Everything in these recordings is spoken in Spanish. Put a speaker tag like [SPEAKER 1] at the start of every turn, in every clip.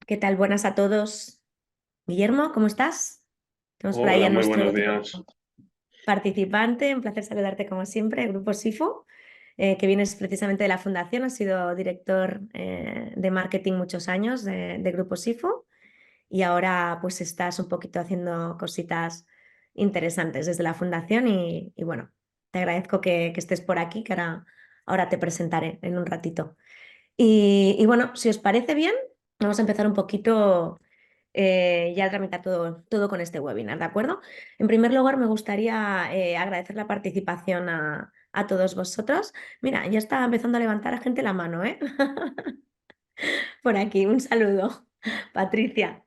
[SPEAKER 1] ¿Qué tal? Buenas a todos. Guillermo, ¿cómo estás? Tenemos por ahí
[SPEAKER 2] Hola,
[SPEAKER 1] a
[SPEAKER 2] muy
[SPEAKER 1] nuestro
[SPEAKER 2] buenos
[SPEAKER 1] otro
[SPEAKER 2] días.
[SPEAKER 1] participante. Un placer saludarte como siempre, Grupo SIFO, que vienes precisamente de la fundación. Has sido director de marketing muchos años de Grupo SIFO y ahora pues estás un poquito haciendo cositas interesantes desde la fundación y bueno, te agradezco que estés por aquí, que ahora te presentaré en un ratito. Y bueno, si os parece bien, vamos a empezar un poquito ya a tramitar todo con este webinar, ¿de acuerdo? En primer lugar, me gustaría agradecer la participación a todos vosotros. Mira, ya está empezando a levantar a gente la mano, ¿eh? Por aquí, un saludo, Patricia.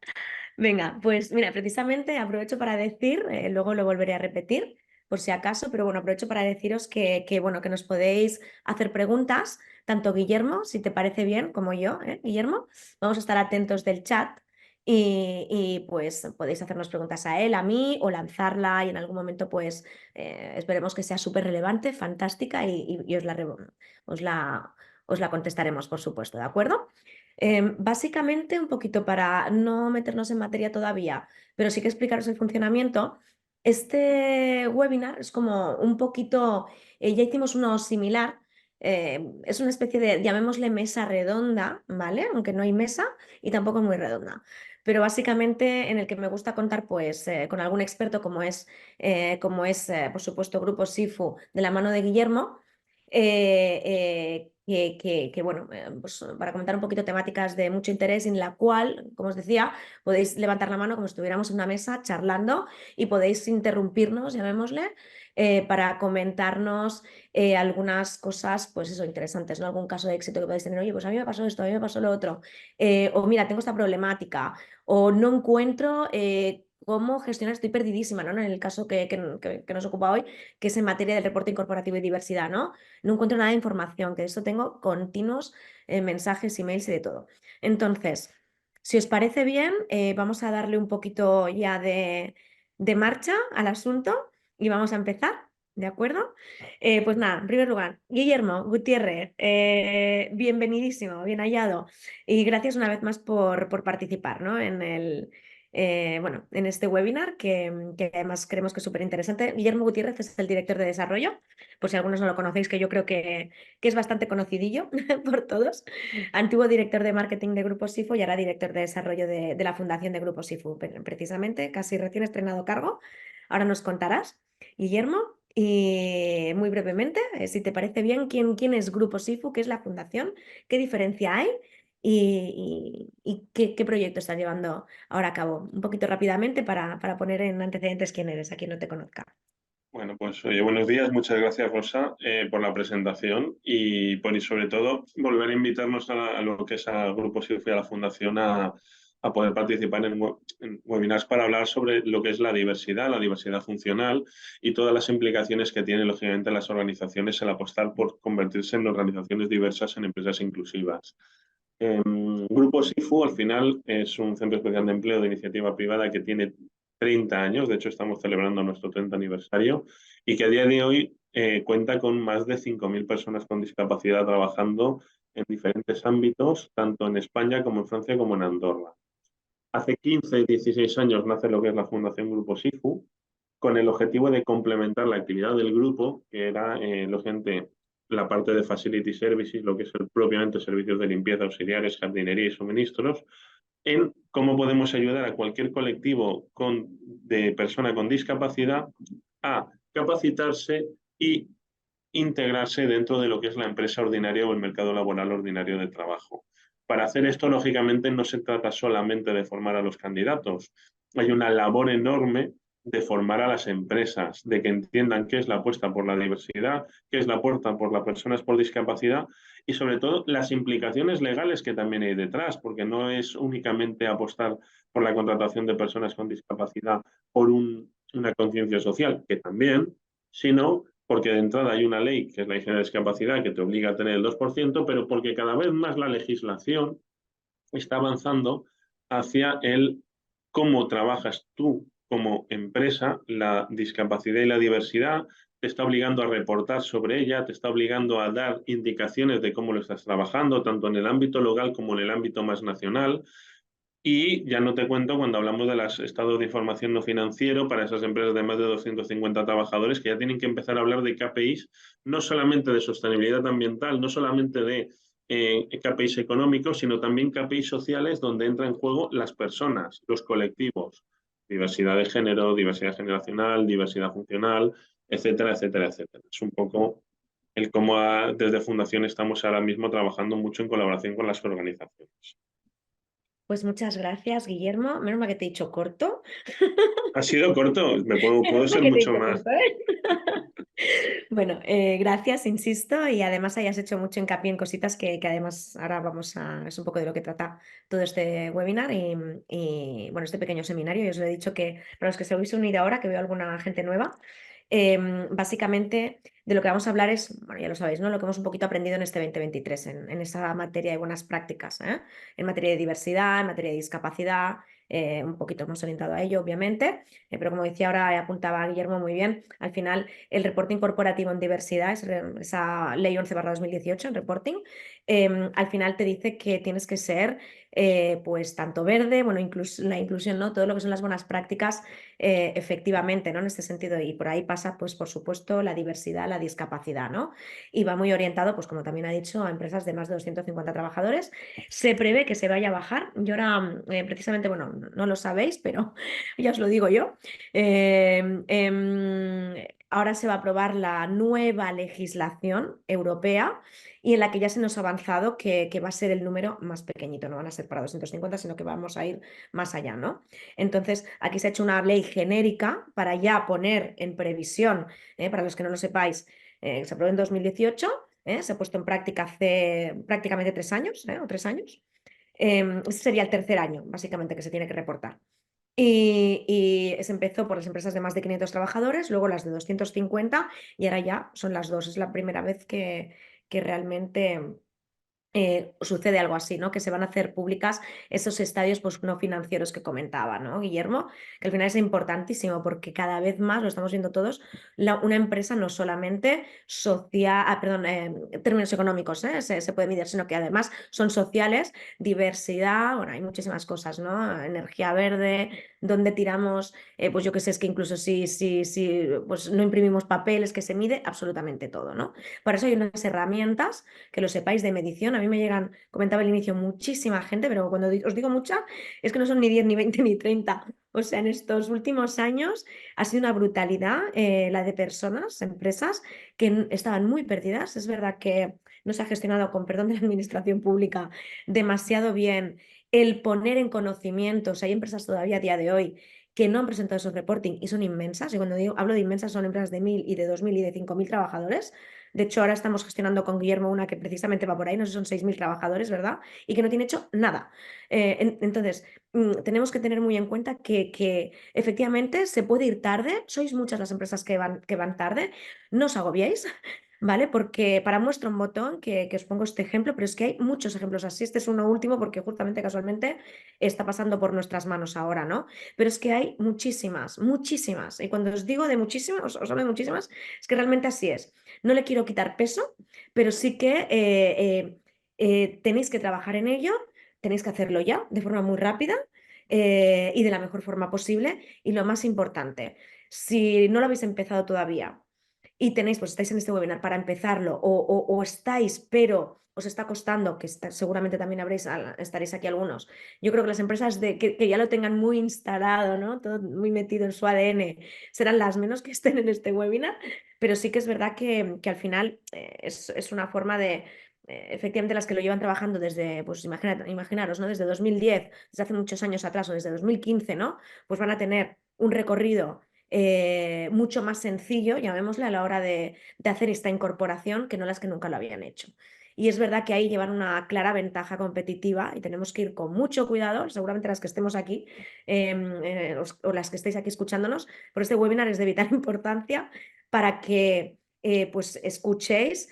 [SPEAKER 1] Venga, pues mira, precisamente aprovecho para decir, luego lo volveré a repetir por si acaso, pero bueno, aprovecho para deciros bueno, que nos podéis hacer preguntas, tanto Guillermo, si te parece bien, como yo, Guillermo. Vamos a estar atentos del chat pues podéis hacernos preguntas a él, a mí o lanzarla y en algún momento pues esperemos que sea súper relevante, fantástica y os la, os la contestaremos, por supuesto, ¿de acuerdo? Básicamente, un poquito para no meternos en materia todavía, pero sí que explicaros el funcionamiento. Este webinar es como un poquito, ya hicimos uno similar, es una especie de, llamémosle mesa redonda, ¿vale? Aunque no hay mesa y tampoco es muy redonda. Pero básicamente en el que me gusta contar pues con algún experto por supuesto Grupo SIFU de la mano de Guillermo, bueno, pues para comentar un poquito temáticas de mucho interés en la cual, como os decía, podéis levantar la mano como si estuviéramos en una mesa charlando y podéis interrumpirnos, llamémosle, para comentarnos algunas cosas, pues eso, interesantes, ¿no? Algún caso de éxito que podéis tener, oye, pues a mí me pasó esto, a mí me pasó lo otro, o mira, tengo esta problemática, o no encuentro cómo gestionar, estoy perdidísima, ¿no? En el caso que nos ocupa hoy, que es en materia del reporte incorporativo y diversidad, ¿no? No encuentro nada de información, que de eso tengo continuos mensajes, emails y de todo. Entonces, si os parece bien, vamos a darle un poquito ya de marcha al asunto y vamos a empezar, ¿de acuerdo? Pues nada, en primer lugar, Guillermo Gutiérrez, bienvenidísimo, bien hallado y gracias una vez más por participar, ¿no? Bueno, en este webinar que además creemos que es súper interesante. Guillermo Gutiérrez es el director de desarrollo, por si algunos no lo conocéis, que yo creo que es bastante conocidillo por todos. Antiguo director de marketing de Grupo SIFU y ahora director de desarrollo de la fundación de Grupo SIFU, precisamente, casi recién estrenado cargo. Ahora nos contarás, Guillermo, y muy brevemente, si te parece bien, ¿quién es Grupo SIFU? ¿Qué es la fundación? ¿Qué diferencia hay? ¿Y qué proyecto estás llevando ahora a cabo? Un poquito rápidamente para poner en antecedentes quién eres, a quien no te conozca.
[SPEAKER 2] Bueno, pues oye, buenos días. Muchas gracias, Rosa, por la presentación y sobre todo volver a invitarnos a lo que es al Grupo SIF y a la Fundación a poder participar en webinars para hablar sobre lo que es la diversidad funcional y todas las implicaciones que tienen, lógicamente, las organizaciones el apostar por convertirse en organizaciones diversas en empresas inclusivas. Grupo SIFU al final es un centro especial de empleo de iniciativa privada que tiene 30 años, de hecho estamos celebrando nuestro 30 aniversario y que a día de hoy cuenta con más de 5.000 personas con discapacidad trabajando en diferentes ámbitos, tanto en España como en Francia como en Andorra. Hace 15 y 16 años nace lo que es la Fundación Grupo SIFU, con el objetivo de complementar la actividad del grupo, que era, lógicamente, la parte de Facility Services, lo que es propiamente servicios de limpieza, auxiliares, jardinería y suministros, en cómo podemos ayudar a cualquier colectivo de persona con discapacidad a capacitarse y integrarse dentro de lo que es la empresa ordinaria o el mercado laboral ordinario de trabajo. Para hacer esto, lógicamente, no se trata solamente de formar a los candidatos. Hay una labor enorme de formar a las empresas, de que entiendan qué es la apuesta por la diversidad, qué es la apuesta por las personas por discapacidad y, sobre todo, las implicaciones legales que también hay detrás, porque no es únicamente apostar por la contratación de personas con discapacidad por una conciencia social, que también, sino porque de entrada hay una ley, que es la ley general de discapacidad, que te obliga a tener el 2%, pero porque cada vez más la legislación está avanzando hacia el cómo trabajas tú como empresa la discapacidad y la diversidad, te está obligando a reportar sobre ella, te está obligando a dar indicaciones de cómo lo estás trabajando, tanto en el ámbito local como en el ámbito más nacional. Y ya no te cuento cuando hablamos de los estados de información no financiero para esas empresas de más de 250 trabajadores que ya tienen que empezar a hablar de KPIs, no solamente de sostenibilidad ambiental, no solamente de KPIs económicos, sino también KPIs sociales donde entra en juego las personas, los colectivos, diversidad de género, diversidad generacional, diversidad funcional, etcétera, etcétera, etcétera. Es un poco el cómo desde Fundación estamos ahora mismo trabajando mucho en colaboración con las organizaciones.
[SPEAKER 1] Pues muchas gracias, Guillermo. Menos mal que te he dicho corto.
[SPEAKER 2] Ha sido corto, puedo
[SPEAKER 1] Menos mal
[SPEAKER 2] ser
[SPEAKER 1] que te he
[SPEAKER 2] mucho
[SPEAKER 1] dicho
[SPEAKER 2] más.
[SPEAKER 1] corto, ¿eh? Bueno, gracias, insisto, y además hayas hecho mucho hincapié en cositas que además ahora vamos a... Es un poco de lo que trata todo este webinar bueno, este pequeño seminario. Y os lo he dicho que para los que se habéis unido ahora, que veo alguna gente nueva, básicamente de lo que vamos a hablar es, bueno, ya lo sabéis, ¿no? Lo que hemos un poquito aprendido en este 2023, en esa materia de buenas prácticas, ¿eh? En materia de diversidad, en materia de discapacidad, un poquito más orientado a ello, obviamente, pero como decía ahora, apuntaba Guillermo muy bien, al final el reporting corporativo en diversidad, esa ley 11/2018 en reporting, al final te dice que tienes que ser pues tanto verde, bueno, incluso la inclusión, ¿no? Todo lo que son las buenas prácticas, efectivamente, ¿no? En este sentido, y por ahí pasa, pues, por supuesto, la diversidad, la discapacidad, ¿no? Y va muy orientado, pues, como también ha dicho, a empresas de más de 250 trabajadores. Se prevé que se vaya a bajar. Yo ahora, precisamente, bueno, no lo sabéis, pero ya os lo digo yo. Ahora se va a aprobar la nueva legislación europea y en la que ya se nos ha avanzado que va a ser el número más pequeñito, no van a ser para 250, sino que vamos a ir más allá, ¿no? Entonces, aquí se ha hecho una ley genérica para ya poner en previsión, para los que no lo sepáis, se aprobó en 2018, se ha puesto en práctica hace prácticamente 3 años, o 3 años. Este sería el tercer año, básicamente, que se tiene que reportar. Y se empezó por las empresas de más de 500 trabajadores, luego las de 250 y ahora ya son las dos. Es la primera vez que realmente sucede algo así, ¿no? Que se van a hacer públicas esos estadios pues, no financieros que comentaba, ¿no, Guillermo? Que al final es importantísimo porque cada vez más, lo estamos viendo todos, una empresa no solamente social, perdón, términos económicos, se puede medir, sino que además son sociales, diversidad, bueno, hay muchísimas cosas, ¿no? Energía verde, dónde tiramos, pues yo qué sé, es que incluso si pues no imprimimos papeles, que se mide absolutamente todo, ¿no? Por eso hay unas herramientas que lo sepáis de medición. A mí me llegan, comentaba al inicio, muchísima gente, pero cuando os digo mucha, es que no son ni 10, ni 20, ni 30. O sea, en estos últimos años ha sido una brutalidad la de personas, empresas que estaban muy perdidas. Es verdad que no se ha gestionado, con perdón de la administración pública, demasiado bien el poner en conocimiento. O sea, hay empresas todavía a día de hoy que no han presentado esos reporting y son inmensas. Y cuando hablo de inmensas, son empresas de 1.000 y de 2.000 y de 5.000 trabajadores. De hecho, ahora estamos gestionando con Guillermo una que precisamente va por ahí, no sé, son 6.000 trabajadores, ¿verdad? Y que no tiene hecho nada. Entonces, tenemos que tener muy en cuenta que efectivamente se puede ir tarde, sois muchas las empresas que van tarde, no os agobiéis, ¿vale? Porque para muestra un botón que os pongo este ejemplo, pero es que hay muchos ejemplos así. Este es uno último porque justamente casualmente está pasando por nuestras manos ahora, ¿no? Pero es que hay muchísimas, muchísimas. Y cuando os digo de muchísimas, os hablo de muchísimas, es que realmente así es. No le quiero quitar peso, pero sí que tenéis que trabajar en ello, tenéis que hacerlo ya de forma muy rápida y de la mejor forma posible. Y lo más importante, si no lo habéis empezado todavía y tenéis, pues estáis en este webinar para empezarlo o estáis, pero os está costando, que seguramente también estaréis aquí algunos. Yo creo que las empresas que ya lo tengan muy instalado, ¿no? Todo muy metido en su ADN, serán las menos que estén en este webinar, pero sí que es verdad que al final es una forma de, efectivamente, las que lo llevan trabajando desde, pues imaginaros, ¿no? Desde 2010, desde hace muchos años atrás, o desde 2015, ¿no? Pues van a tener un recorrido mucho más sencillo, llamémosle, a la hora de hacer esta incorporación que no las que nunca lo habían hecho. Y es verdad que ahí llevan una clara ventaja competitiva y tenemos que ir con mucho cuidado, seguramente las que estemos aquí o las que estéis aquí escuchándonos, por este webinar es de vital importancia para que pues escuchéis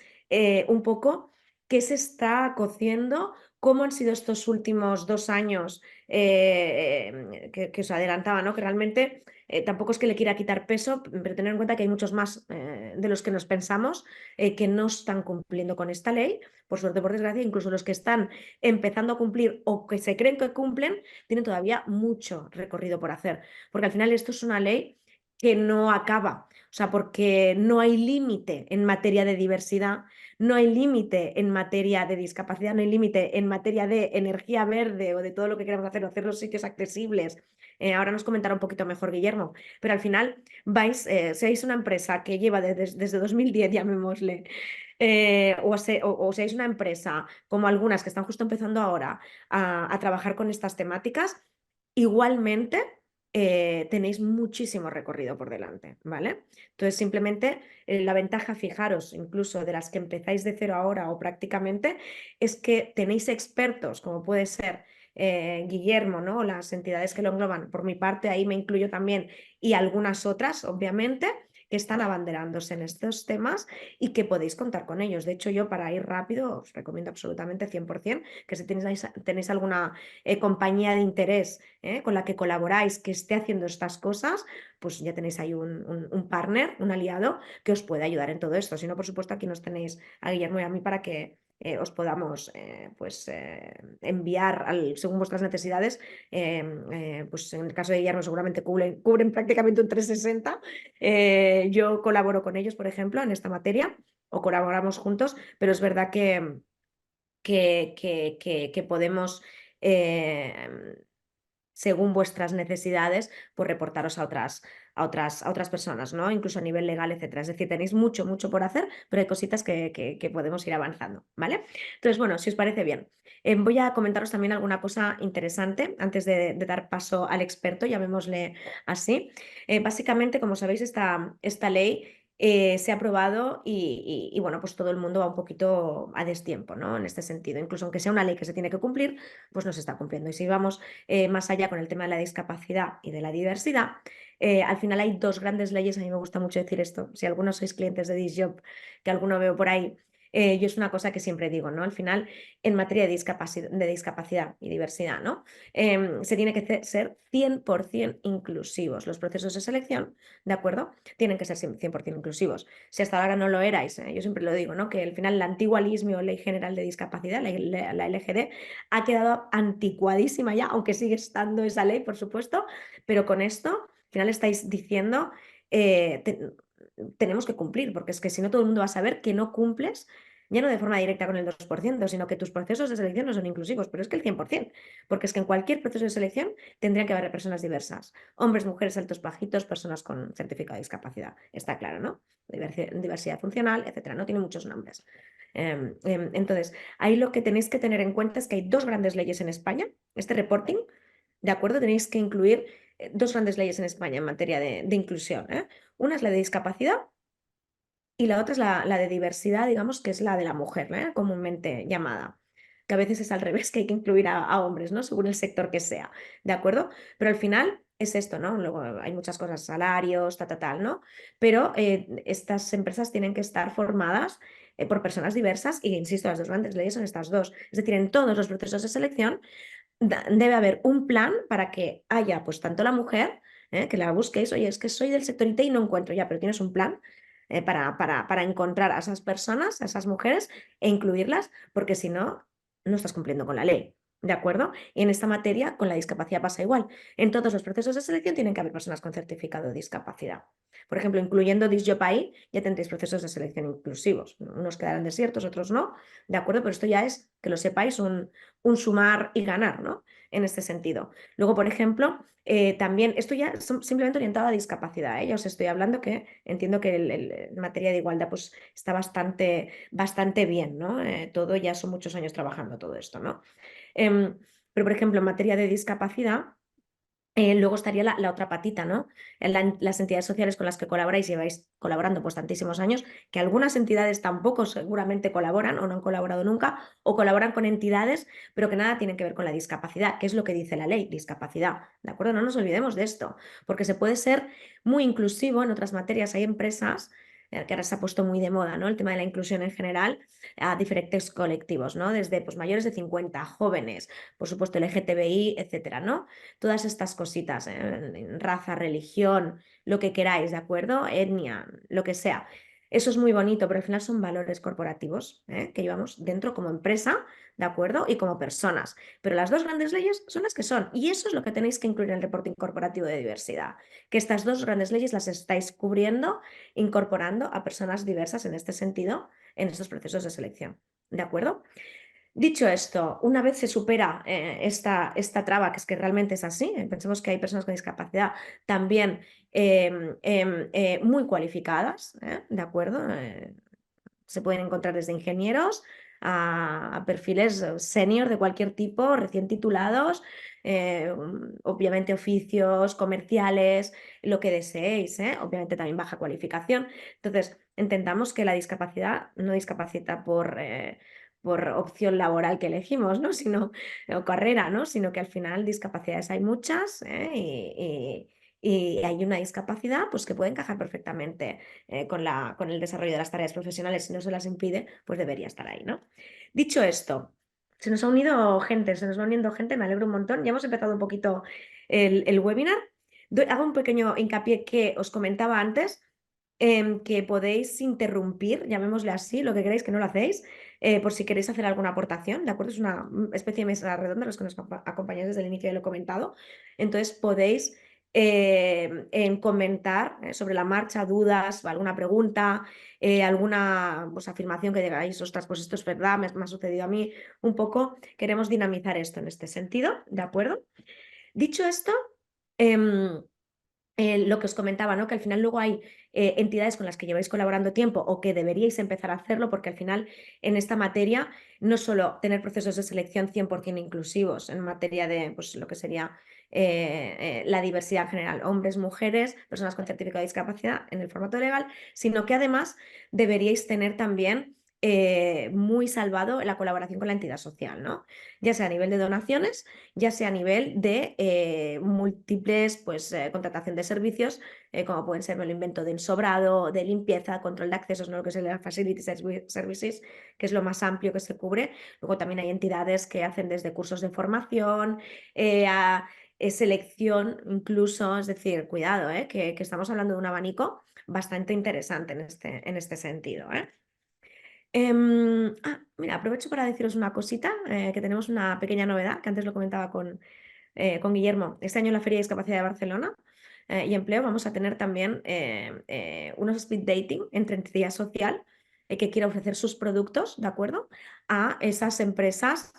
[SPEAKER 1] un poco qué se está cociendo, cómo han sido estos últimos 2 años que os adelantaba, ¿no? Que realmente tampoco es que le quiera quitar peso, pero tener en cuenta que hay muchos más de los que nos pensamos que no están cumpliendo con esta ley, por suerte, por desgracia, incluso los que están empezando a cumplir o que se creen que cumplen, tienen todavía mucho recorrido por hacer, porque al final esto es una ley que no acaba, o sea, porque no hay límite en materia de diversidad, no hay límite en materia de discapacidad, no hay límite en materia de energía verde o de todo lo que queramos hacer, o hacer los sitios accesibles. Ahora nos comentará un poquito mejor Guillermo, pero al final seáis una empresa que lleva desde 2010, llamémosle, o seáis una empresa como algunas que están justo empezando ahora a trabajar con estas temáticas, igualmente tenéis muchísimo recorrido por delante, ¿vale? Entonces, simplemente la ventaja, fijaros, incluso de las que empezáis de cero ahora o prácticamente, es que tenéis expertos, como puede ser Guillermo, ¿no? Las entidades que lo engloban. Por mi parte, ahí me incluyo también y algunas otras, obviamente, que están abanderándose en estos temas y que podéis contar con ellos. De hecho, yo para ir rápido os recomiendo absolutamente 100% que si tenéis alguna compañía de interés con la que colaboráis que esté haciendo estas cosas, pues ya tenéis ahí un partner, un aliado que os puede ayudar en todo esto. Si no, por supuesto, aquí nos tenéis a Guillermo y a mí para que os podamos enviar según vuestras necesidades. Pues en el caso de Guillermo seguramente cubren prácticamente un 360. Yo colaboro con ellos, por ejemplo, en esta materia o colaboramos juntos, pero es verdad que podemos, según vuestras necesidades, pues reportaros a otras personas, ¿no? Incluso a nivel legal, etcétera. Es decir, tenéis mucho, mucho por hacer, pero hay cositas que podemos ir avanzando, ¿vale? Entonces, bueno, si os parece bien, voy a comentaros también alguna cosa interesante antes de dar paso al experto, llamémosle así. Básicamente, como sabéis, esta ley se ha aprobado y, bueno, pues todo el mundo va un poquito a destiempo, ¿no? En este sentido, incluso aunque sea una ley que se tiene que cumplir, pues no se está cumpliendo. Y si vamos más allá con el tema de la discapacidad y de la diversidad, al final hay dos grandes leyes, a mí me gusta mucho decir esto, si algunos sois clientes de Disjob, que alguno veo por ahí, yo es una cosa que siempre digo, ¿no? Al final, en materia de discapacidad y diversidad, ¿no? Se tiene que ser 100% inclusivos. Los procesos de selección, ¿de acuerdo? Tienen que ser 100% inclusivos. Si hasta ahora no lo erais, yo siempre lo digo, ¿no? Que al final la antigua LISMI o Ley General de Discapacidad, la LGD, ha quedado anticuadísima ya, aunque sigue estando esa ley, por supuesto, pero con esto, al final estáis diciendo, tenemos que cumplir, porque es que si no todo el mundo va a saber que no cumples, ya no de forma directa con el 2%, sino que tus procesos de selección no son inclusivos, pero es que el 100%, porque es que en cualquier proceso de selección tendrían que haber personas diversas, hombres, mujeres, altos, bajitos, personas con certificado de discapacidad, está claro, ¿no? Diversidad funcional, etcétera, no tiene muchos nombres. Entonces, ahí lo que tenéis que tener en cuenta es que hay dos grandes leyes en España, este reporting, ¿de acuerdo? Tenéis que incluir dos grandes leyes en España en materia de inclusión, ¿eh? Una es la de discapacidad y la otra es la de diversidad, digamos, que es la de la mujer, ¿eh? Comúnmente llamada, que a veces es al revés, que hay que incluir a hombres, ¿no? Según el sector que sea, ¿de acuerdo? Pero al final es esto, ¿no? Luego hay muchas cosas, salarios, tal, ¿no? Pero estas empresas tienen que estar formadas por personas diversas y, insisto, las dos grandes leyes son estas dos. Es decir, en todos los procesos de selección debe haber un plan para que haya, pues, tanto la mujer, que la busquéis, oye, es que soy del sector IT y no encuentro ya, pero tienes un plan para encontrar a esas personas, a esas mujeres e incluirlas, porque si no, no estás cumpliendo con la ley. ¿De acuerdo? Y en esta materia, con la discapacidad pasa igual. En todos los procesos de selección tienen que haber personas con certificado de discapacidad. Por ejemplo, incluyendo DisJobAI, ya tendréis procesos de selección inclusivos. Unos quedarán desiertos, otros no. ¿De acuerdo? Pero esto ya es, que lo sepáis, un sumar y ganar, ¿no? En este sentido. Luego, por ejemplo, también, esto ya es simplemente orientado a discapacidad, ¿eh? Ya os estoy hablando que entiendo que en materia de igualdad pues está bastante bien, ¿no? Todo ya son muchos años trabajando todo esto, ¿no? Pero, por ejemplo, en materia de discapacidad, luego estaría la otra patita, ¿no? Las entidades sociales con las que colaboráis, lleváis colaborando pues tantísimos años, que algunas entidades tampoco seguramente colaboran o no han colaborado nunca, o colaboran con entidades, pero que nada tienen que ver con la discapacidad, que es lo que dice la ley, discapacidad, ¿de acuerdo? No nos olvidemos de esto, porque se puede ser muy inclusivo en otras materias. Hay empresas que ahora se ha puesto muy de moda, ¿no? El tema de la inclusión en general a diferentes colectivos, ¿no? Desde pues, mayores de 50, jóvenes, por supuesto LGTBI, etcétera, ¿no? Todas estas cositas, raza, religión, lo que queráis, ¿de acuerdo? Etnia, lo que sea. Eso es muy bonito, pero al final son valores corporativos, que llevamos dentro como empresa, ¿de acuerdo? Y como personas. Pero las dos grandes leyes son las que son. Y eso es lo que tenéis que incluir en el reporting corporativo de diversidad. Que estas dos grandes leyes las estáis cubriendo, incorporando a personas diversas en este sentido, en estos procesos de selección. ¿De acuerdo? Dicho esto, una vez se supera esta traba, que es que realmente es así, pensemos que hay personas con discapacidad también muy cualificadas, ¿de acuerdo? Se pueden encontrar desde ingenieros a perfiles senior de cualquier tipo, recién titulados, obviamente oficios, comerciales, lo que deseéis, obviamente también baja cualificación. Entonces, entendamos que la discapacidad no discapacita por opción laboral que elegimos, ¿no? O carrera, ¿no? Sino que al final discapacidades hay muchas, y hay una discapacidad pues, que puede encajar perfectamente con el desarrollo de las tareas profesionales. Si no se las impide, pues debería estar ahí, ¿no? Dicho esto, se nos va uniendo gente, me alegro un montón. Ya hemos empezado un poquito el webinar. Hago un pequeño hincapié que os comentaba antes, que podéis interrumpir, llamémosle así, lo que queráis, que no lo hacéis, por si queréis hacer alguna aportación, ¿de acuerdo? Es una especie de mesa redonda, los que nos acompañáis desde el inicio ya lo he comentado. Entonces podéis en comentar sobre la marcha, dudas o alguna pregunta, alguna pues, afirmación que digáis, ostras, pues esto es verdad, me ha sucedido a mí, un poco queremos dinamizar esto en este sentido, ¿de acuerdo? Dicho esto, lo que os comentaba, ¿no? Que al final luego hay entidades con las que lleváis colaborando tiempo o que deberíais empezar a hacerlo, porque al final en esta materia no solo tener procesos de selección 100% inclusivos en materia de pues, lo que sería la diversidad en general, hombres, mujeres, personas con certificado de discapacidad en el formato legal, sino que además deberíais tener también muy salvado la colaboración con la entidad social, ¿no? Ya sea a nivel de donaciones, ya sea a nivel de múltiples pues, contratación de servicios, como pueden ser, me lo invento, de ensobrado, de limpieza, control de accesos, ¿no? Lo que es el Facility Services, que es lo más amplio que se cubre. Luego también hay entidades que hacen desde cursos de formación a selección incluso, es decir, cuidado, que estamos hablando de un abanico bastante interesante en este sentido. Mira, aprovecho para deciros una cosita, que tenemos una pequeña novedad, que antes lo comentaba con Guillermo. Este año en la Feria de Discapacidad de Barcelona y Empleo vamos a tener también unos speed dating entre entidad social que quiera ofrecer sus productos, ¿de acuerdo? A esas empresas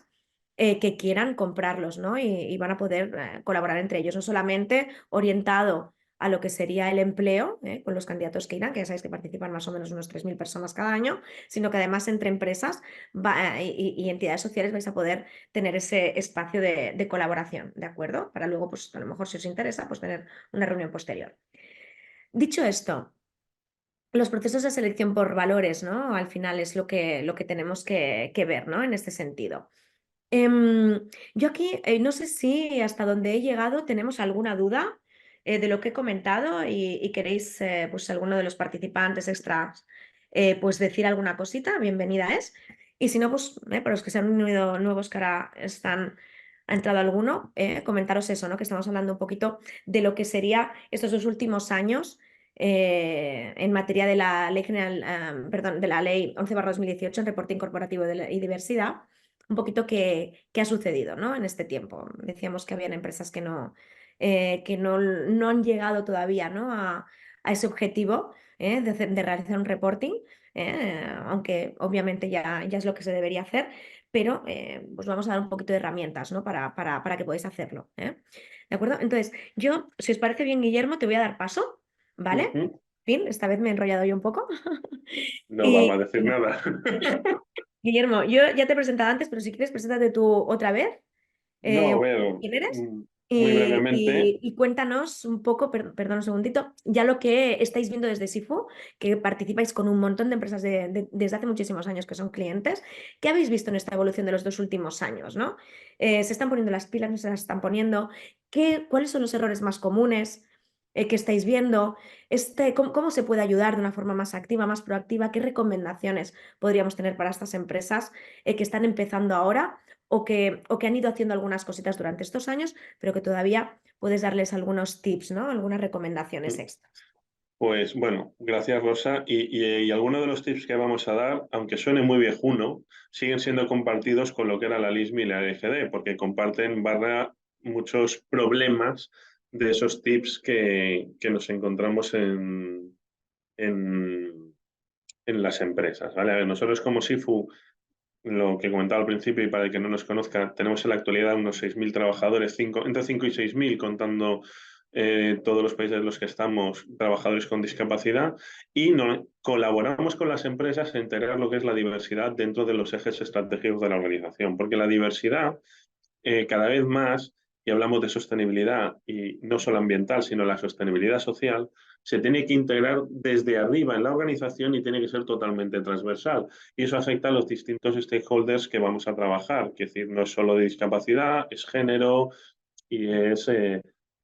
[SPEAKER 1] que quieran comprarlos, ¿no? Y van a poder colaborar entre ellos, no solamente orientado a lo que sería el empleo, con los candidatos que irán, que ya sabéis que participan más o menos unos 3.000 personas cada año, sino que además entre empresas y entidades sociales vais a poder tener ese espacio de colaboración, ¿de acuerdo? Para luego, pues a lo mejor si os interesa, pues tener una reunión posterior. Dicho esto, los procesos de selección por valores, ¿no? Al final es lo que tenemos que ver, ¿no? En este sentido. Yo aquí no sé si hasta donde he llegado tenemos alguna duda de lo que he comentado y queréis, pues alguno de los participantes extras, pues decir alguna cosita, bienvenida es. Y si no, pues para los que se han unido nuevos que ahora ha entrado alguno, comentaros eso, ¿no? Que estamos hablando un poquito de lo que sería estos 2 últimos años en materia de la ley general, perdón, de la ley 11/2018 en reporting corporativo y diversidad, un poquito qué ha sucedido, ¿no? En este tiempo. Decíamos que habían empresas que no han llegado todavía, ¿no? a ese objetivo de realizar un reporting, aunque obviamente ya es lo que se debería hacer, pero pues vamos a dar un poquito de herramientas, ¿no? para que podáis hacerlo. ¿De acuerdo? Entonces, yo, si os parece bien, Guillermo, te voy a dar paso, ¿vale?
[SPEAKER 2] Ujú.
[SPEAKER 1] Fin, esta vez me he enrollado yo un poco.
[SPEAKER 2] No vamos a
[SPEAKER 1] Y,
[SPEAKER 2] decir nada.
[SPEAKER 1] Guillermo, yo ya te he presentado antes, pero si quieres, preséntate tú otra vez.
[SPEAKER 2] No, a
[SPEAKER 1] Un
[SPEAKER 2] ver,
[SPEAKER 1] poco quién eres
[SPEAKER 2] muy brevemente.
[SPEAKER 1] y cuéntanos un poco, perdón un segundito, ya lo que estáis viendo desde SIFU, que participáis con un montón de empresas desde hace muchísimos años que son clientes. ¿Qué habéis visto en esta evolución de los 2 últimos años, ¿no? ¿Se están poniendo las pilas, no se las están poniendo? ¿Cuáles son los errores más comunes? que estáis viendo? ¿Cómo se puede ayudar de una forma más activa, más proactiva? ¿Qué recomendaciones podríamos tener para estas empresas que están empezando ahora o que han ido haciendo algunas cositas durante estos años, pero que todavía puedes darles algunos tips, ¿no? Algunas recomendaciones extras?
[SPEAKER 2] Pues bueno, gracias Rosa. Y algunos de los tips que vamos a dar, aunque suene muy viejuno, siguen siendo compartidos con lo que era la LISM y la LGD, porque comparten muchos problemas de esos tips que nos encontramos en, en las empresas. ¿Vale? A ver, nosotros como SIFU, lo que comentaba al principio y para el que no nos conozca, tenemos en la actualidad unos 6.000 trabajadores, entre 5 y 6.000 contando todos los países en los que estamos, trabajadores con discapacidad, y colaboramos con las empresas en integrar lo que es la diversidad dentro de los ejes estratégicos de la organización, porque la diversidad cada vez más, y hablamos de sostenibilidad, y no solo ambiental, sino la sostenibilidad social, se tiene que integrar desde arriba en la organización y tiene que ser totalmente transversal. Y eso afecta a los distintos stakeholders que vamos a trabajar, que es decir, no es solo de discapacidad, es género y es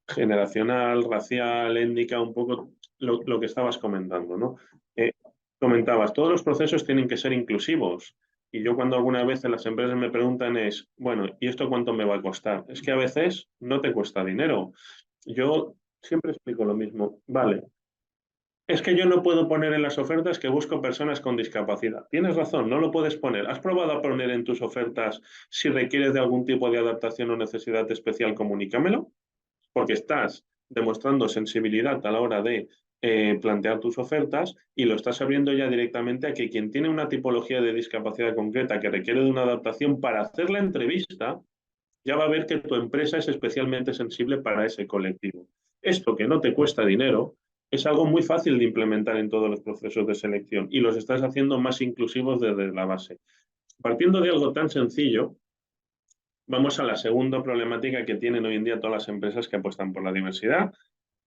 [SPEAKER 2] generacional, racial, étnica, un poco lo que estabas comentando, ¿no? Eh, Comentabas, todos los procesos tienen que ser inclusivos. Y yo cuando alguna vez en las empresas me preguntan es, bueno, ¿y esto cuánto me va a costar? Es que a veces no te cuesta dinero. Yo siempre explico lo mismo. Vale, es que yo no puedo poner en las ofertas que busco personas con discapacidad. Tienes razón, no lo puedes poner. ¿Has probado a poner en tus ofertas si requieres de algún tipo de adaptación o necesidad especial? Comunícamelo, porque estás demostrando sensibilidad a la hora de plantear tus ofertas y lo estás abriendo ya directamente a que quien tiene una tipología de discapacidad concreta que requiere de una adaptación para hacer la entrevista, ya va a ver que tu empresa es especialmente sensible para ese colectivo. Esto que no te cuesta dinero es algo muy fácil de implementar en todos los procesos de selección y los estás haciendo más inclusivos desde la base. Partiendo de algo tan sencillo, vamos a la segunda problemática que tienen hoy en día todas las empresas que apuestan por la diversidad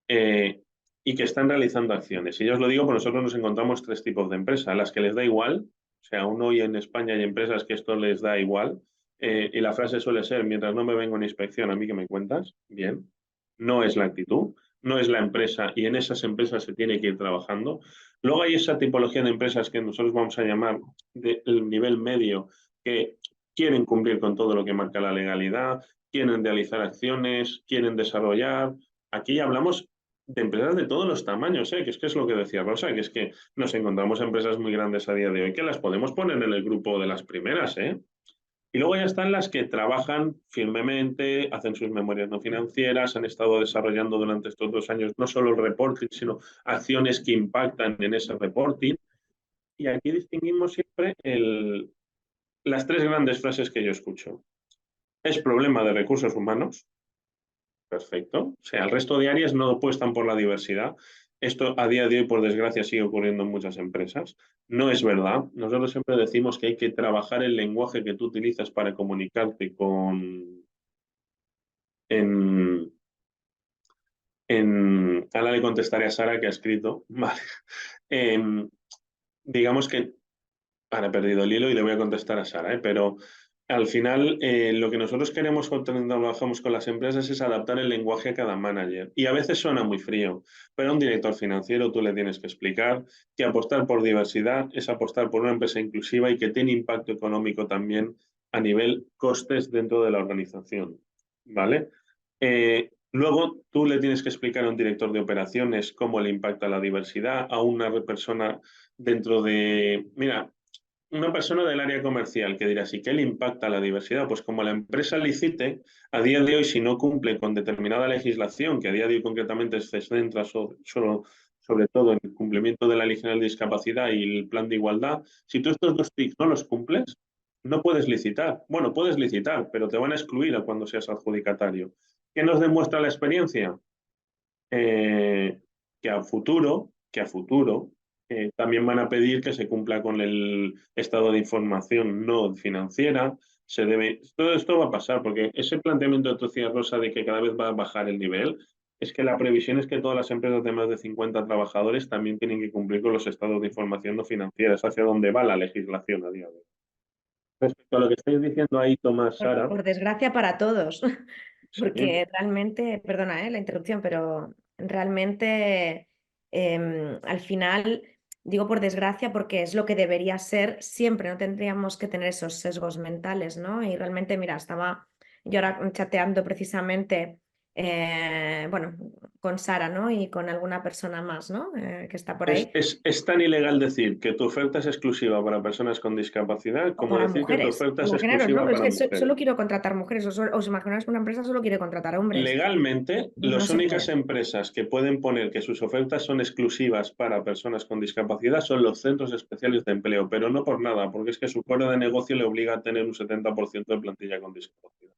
[SPEAKER 2] eh, y que están realizando acciones. Y yo os lo digo, porque nosotros nos encontramos tres tipos de empresas, las que les da igual, o sea, aún hoy en España hay empresas que esto les da igual, y la frase suele ser, mientras no me venga una inspección, a mí que me cuentas, bien, no es la actitud, no es la empresa, y en esas empresas se tiene que ir trabajando. Luego hay esa tipología de empresas que nosotros vamos a llamar del nivel medio, que quieren cumplir con todo lo que marca la legalidad, quieren realizar acciones, quieren desarrollar. Aquí hablamos de empresas de todos los tamaños, ¿eh? Que es lo que decía Rosa, que es que nos encontramos empresas muy grandes a día de hoy que las podemos poner en el grupo de las primeras, ¿eh? Y luego ya están las que trabajan firmemente, hacen sus memorias no financieras, han estado desarrollando durante estos 2 años no solo el reporting, sino acciones que impactan en ese reporting. Y aquí distinguimos siempre las tres grandes frases que yo escucho. Es problema de recursos humanos. Perfecto. O sea, el resto de áreas no apuestan por la diversidad. Esto a día de hoy, por desgracia, sigue ocurriendo en muchas empresas. No es verdad. Nosotros siempre decimos que hay que trabajar el lenguaje que tú utilizas para comunicarte en, Ahora le contestaré a Sara que ha escrito. Vale. Em, digamos que ahora he perdido el hilo y le voy a contestar a Sara, pero al final lo que nosotros queremos cuando trabajamos con las empresas es adaptar el lenguaje a cada manager. Y a veces suena muy frío, pero a un director financiero tú le tienes que explicar que apostar por diversidad es apostar por una empresa inclusiva y que tiene impacto económico también a nivel costes dentro de la organización. ¿Vale? Luego tú le tienes que explicar a un director de operaciones cómo le impacta la diversidad, a una persona dentro de... Mira, una persona del área comercial que dirá, ¿sí qué le impacta la diversidad? Pues como la empresa licite, a día de hoy, si no cumple con determinada legislación, que a día de hoy concretamente se centra sobre todo en el cumplimiento de la Ley General de Discapacidad y el Plan de Igualdad, si tú estos dos tics no los cumples, no puedes licitar. Bueno, puedes licitar, pero te van a excluir a cuando seas adjudicatario. ¿Qué nos demuestra la experiencia? Eh, que a futuro también van a pedir que se cumpla con el estado de información no financiera. Todo esto va a pasar porque ese planteamiento de tu decías, Rosa, de que cada vez va a bajar el nivel, es que la previsión es que todas las empresas de más de 50 trabajadores también tienen que cumplir con los estados de información no financiera. Es hacia donde va la legislación a día de hoy. Respecto a lo que estáis diciendo ahí, Tomás,
[SPEAKER 1] Por,
[SPEAKER 2] Sara,
[SPEAKER 1] por desgracia para todos,
[SPEAKER 2] sí,
[SPEAKER 1] porque realmente, perdona, la interrupción, pero realmente al final, digo por desgracia, porque es lo que debería ser siempre, no tendríamos que tener esos sesgos mentales, ¿no? Y realmente, mira, estaba yo ahora chateando precisamente, bueno, con Sara, ¿no? Y con alguna persona más, ¿no? Que está por ahí.
[SPEAKER 2] Es tan ilegal decir que tu oferta es exclusiva para personas con discapacidad
[SPEAKER 1] O
[SPEAKER 2] como
[SPEAKER 1] para
[SPEAKER 2] decir que tu
[SPEAKER 1] mujeres,
[SPEAKER 2] oferta es
[SPEAKER 1] como géneros, ¿no?
[SPEAKER 2] exclusiva
[SPEAKER 1] Es
[SPEAKER 2] para
[SPEAKER 1] que
[SPEAKER 2] mujeres.
[SPEAKER 1] solo quiero contratar mujeres, os imagináis que una empresa solo quiere contratar hombres.
[SPEAKER 2] Legalmente,
[SPEAKER 1] No
[SPEAKER 2] las
[SPEAKER 1] se
[SPEAKER 2] únicas
[SPEAKER 1] puede.
[SPEAKER 2] empresas que pueden poner que sus ofertas son exclusivas para personas con discapacidad son los centros especiales de empleo, pero no por nada, porque es que su core de negocio le obliga a tener un 70% de plantilla con discapacidad.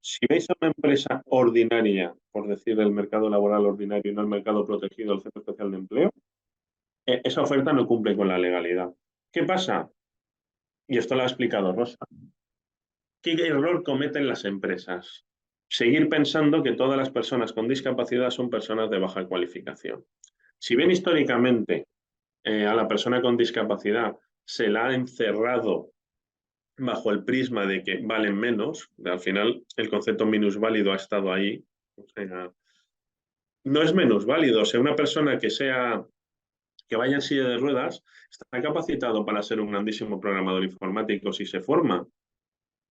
[SPEAKER 2] Si veis a una empresa ordinaria, por decir el mercado laboral ordinario y no el mercado protegido del centro especial de empleo, esa oferta no cumple con la legalidad. ¿Qué pasa? Y esto lo ha explicado Rosa. ¿Qué error cometen las empresas? Seguir pensando que todas las personas con discapacidad son personas de baja cualificación. Si bien históricamente a la persona con discapacidad se la ha encerrado bajo el prisma de que valen menos, al final el concepto minusválido ha estado ahí, o sea, no es menos válido, o sea, una persona que vaya en silla de ruedas está capacitado para ser un grandísimo programador informático si se forma.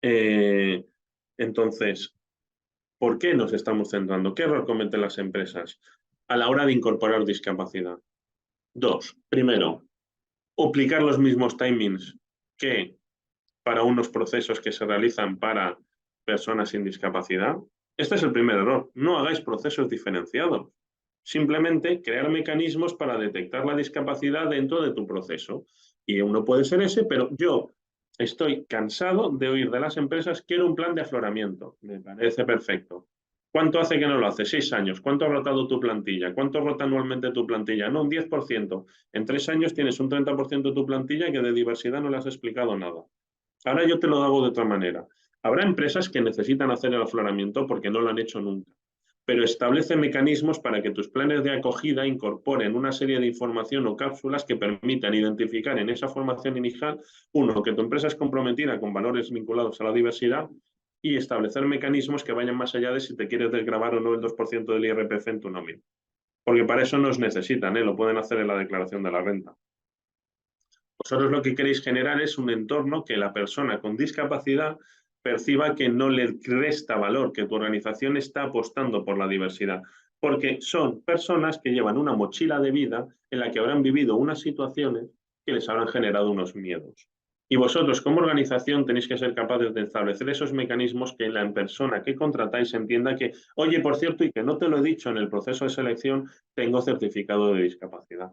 [SPEAKER 2] Eh, entonces, ¿por qué nos estamos centrando? ¿Qué error cometen las empresas a la hora de incorporar discapacidad? Dos, primero, aplicar los mismos timings que para unos procesos que se realizan para personas sin discapacidad. Este es el primer error. No hagáis procesos diferenciados. Simplemente crear mecanismos para detectar la discapacidad dentro de tu proceso. Y uno puede ser ese, pero yo estoy cansado de oír de las empresas, quiero un plan de afloramiento. Me parece perfecto. ¿Cuánto hace que no lo hace? 6 años. ¿Cuánto ha rotado tu plantilla? ¿Cuánto rota anualmente tu plantilla? No, un 10%. En 3 años tienes un 30% de tu plantilla que de diversidad no le has explicado nada. Ahora yo te lo hago de otra manera. Habrá empresas que necesitan hacer el afloramiento porque no lo han hecho nunca, pero establece mecanismos para que tus planes de acogida incorporen una serie de información o cápsulas que permitan identificar en esa formación inicial, uno, que tu empresa es comprometida con valores vinculados a la diversidad y establecer mecanismos que vayan más allá de si te quieres desgravar o no el 2% del IRPF en tu nómina. Porque para eso nos necesitan, lo pueden hacer en la declaración de la renta. Vosotros lo que queréis generar es un entorno que la persona con discapacidad perciba que no le resta valor, que tu organización está apostando por la diversidad, porque son personas que llevan una mochila de vida en la que habrán vivido unas situaciones que les habrán generado unos miedos. Y vosotros como organización tenéis que ser capaces de establecer esos mecanismos que la persona que contratáis entienda que, oye, por cierto, y que no te lo he dicho en el proceso de selección, tengo certificado de discapacidad.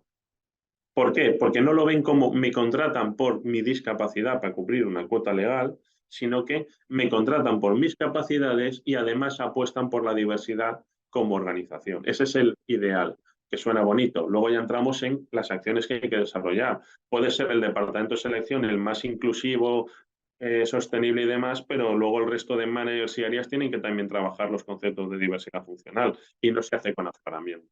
[SPEAKER 2] ¿Por qué? Porque no lo ven como me contratan por mi discapacidad para cubrir una cuota legal, sino que me contratan por mis capacidades y además apuestan por la diversidad como organización. Ese es el ideal, que suena bonito. Luego ya entramos en las acciones que hay que desarrollar. Puede ser el departamento de selección el más inclusivo, sostenible y demás, pero luego el resto de managers y áreas tienen que también trabajar los conceptos de diversidad funcional y no se hace con aforamiento.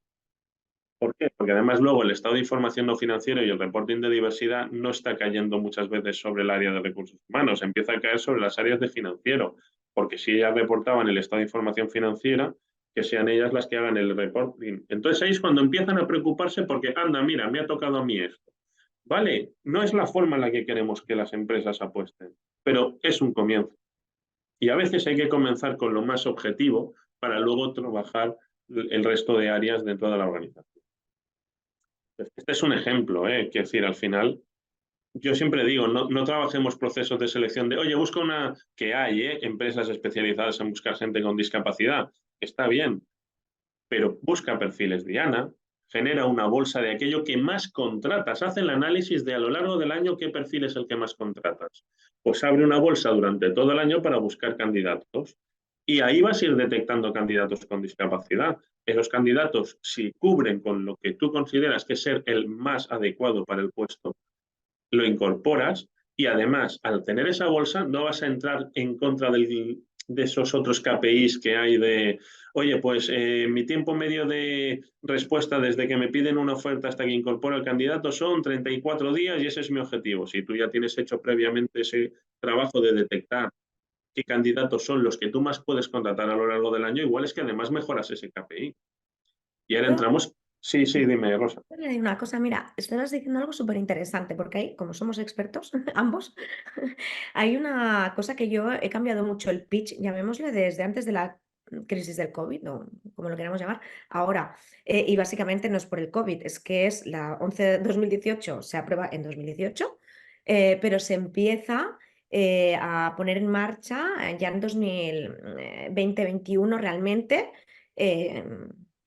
[SPEAKER 2] ¿Por qué? Porque además luego el estado de información no financiero y el reporting de diversidad no está cayendo muchas veces sobre el área de recursos humanos, empieza a caer sobre las áreas de financiero, porque si ellas reportaban el estado de información financiera, que sean ellas las que hagan el reporting. Entonces ahí es cuando empiezan a preocuparse porque, anda, mira, me ha tocado a mí esto. Vale, no es la forma en la que queremos que las empresas apuesten, pero es un comienzo. Y a veces hay que comenzar con lo más objetivo para luego trabajar el resto de áreas dentro de la organización. Este es un ejemplo, quiero decir, al final, yo siempre digo, no trabajemos procesos de selección de, oye, busca una, que hay, empresas especializadas en buscar gente con discapacidad, está bien, pero busca perfiles Diana, genera una bolsa de aquello que más contratas, hace el análisis de a lo largo del año qué perfil es el que más contratas. Pues abre una bolsa durante todo el año para buscar candidatos. Y ahí vas a ir detectando candidatos con discapacidad. Esos candidatos, si cubren con lo que tú consideras que es ser el más adecuado para el puesto, lo incorporas y además, al tener esa bolsa, no vas a entrar en contra de esos otros KPIs que hay de, oye, pues mi tiempo medio de respuesta desde que me piden una oferta hasta que incorporo al candidato son 34 días y ese es mi objetivo. Si tú ya tienes hecho previamente ese trabajo de detectar qué candidatos son los que tú más puedes contratar a lo largo del año, igual es que además mejoras ese KPI. Y ahora
[SPEAKER 1] Yo
[SPEAKER 2] entramos. Sí, sí, dime, Rosa.
[SPEAKER 1] voy a añadir una cosa, mira, estás diciendo algo súper interesante, porque ahí, como somos expertos, ambos, hay una cosa que yo he cambiado mucho el pitch, llamémosle desde antes de la crisis del COVID, o como lo queramos llamar, ahora. Y básicamente no es por el COVID, es que es la 11 de 2018, se aprueba en 2018, pero se empieza a poner en marcha ya en 2020-21 realmente, eh,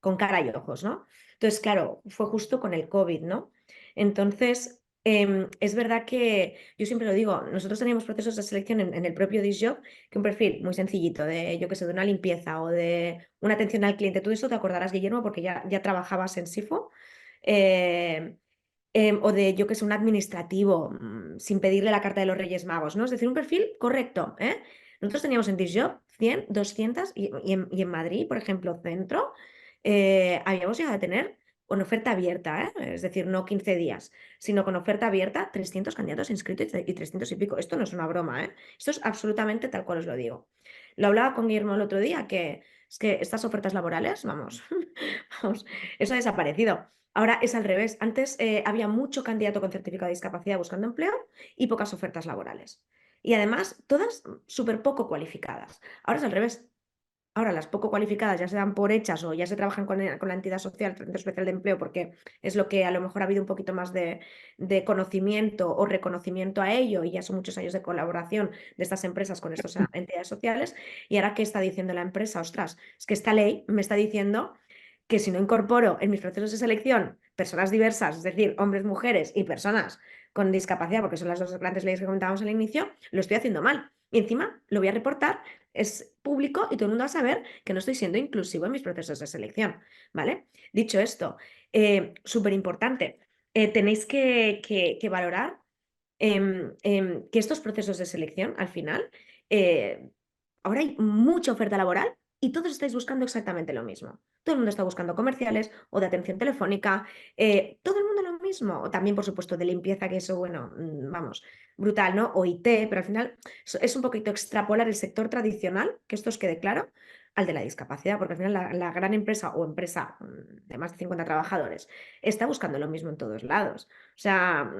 [SPEAKER 1] con cara y ojos, ¿no? Entonces, claro, fue justo con el COVID, ¿no? Entonces, es verdad que yo siempre lo digo, nosotros teníamos procesos de selección en el propio Disjob, que un perfil muy sencillito de, yo qué sé, de una limpieza o de una atención al cliente, todo eso te acordarás, Guillermo, porque ya trabajabas en SIFO, eh, o de, yo qué sé, un administrativo, sin pedirle la carta de los Reyes Magos, ¿no? Es decir, un perfil correcto, ¿eh? Nosotros teníamos en Disjob 100, 200 y en Madrid, por ejemplo, centro, habíamos llegado a tener con oferta abierta, ¿eh? Es decir, no 15 días, sino con oferta abierta, 300 candidatos inscritos y 300 y pico. Esto no es una broma, ¿eh? Esto es absolutamente tal cual os lo digo. Lo hablaba con Guillermo el otro día, que es que estas ofertas laborales, vamos, vamos, eso ha desaparecido. Ahora es al revés. Antes había mucho candidato con certificado de discapacidad buscando empleo y pocas ofertas laborales. Y además, todas súper poco cualificadas. Ahora es al revés. Ahora las poco cualificadas ya se dan por hechas o ya se trabajan con la entidad social, Centro Especial de Empleo, porque es lo que a lo mejor ha habido un poquito más de conocimiento o reconocimiento a ello, y ya son muchos años de colaboración de estas empresas con estas entidades sociales. Y ahora, ¿qué está diciendo la empresa? Ostras, es que esta ley me está diciendo que si no incorporo en mis procesos de selección personas diversas, es decir, hombres, mujeres y personas con discapacidad, porque son las dos grandes leyes que comentábamos al inicio, lo estoy haciendo mal. Y encima lo voy a reportar, es público y todo el mundo va a saber que no estoy siendo inclusivo en mis procesos de selección, ¿vale? Dicho esto, súper importante, tenéis que valorar que estos procesos de selección, al final, eh, ahora hay mucha oferta laboral y todos estáis buscando exactamente lo mismo. Todo el mundo está buscando comerciales o de atención telefónica, todo el mundo lo mismo. O también, por supuesto, de limpieza, que eso, bueno, vamos, brutal, ¿no? O IT, pero al final es un poquito extrapolar el sector tradicional, que esto os quede claro, al de la discapacidad, porque al final la gran empresa o empresa de más de 50 trabajadores está buscando lo mismo en todos lados. O sea,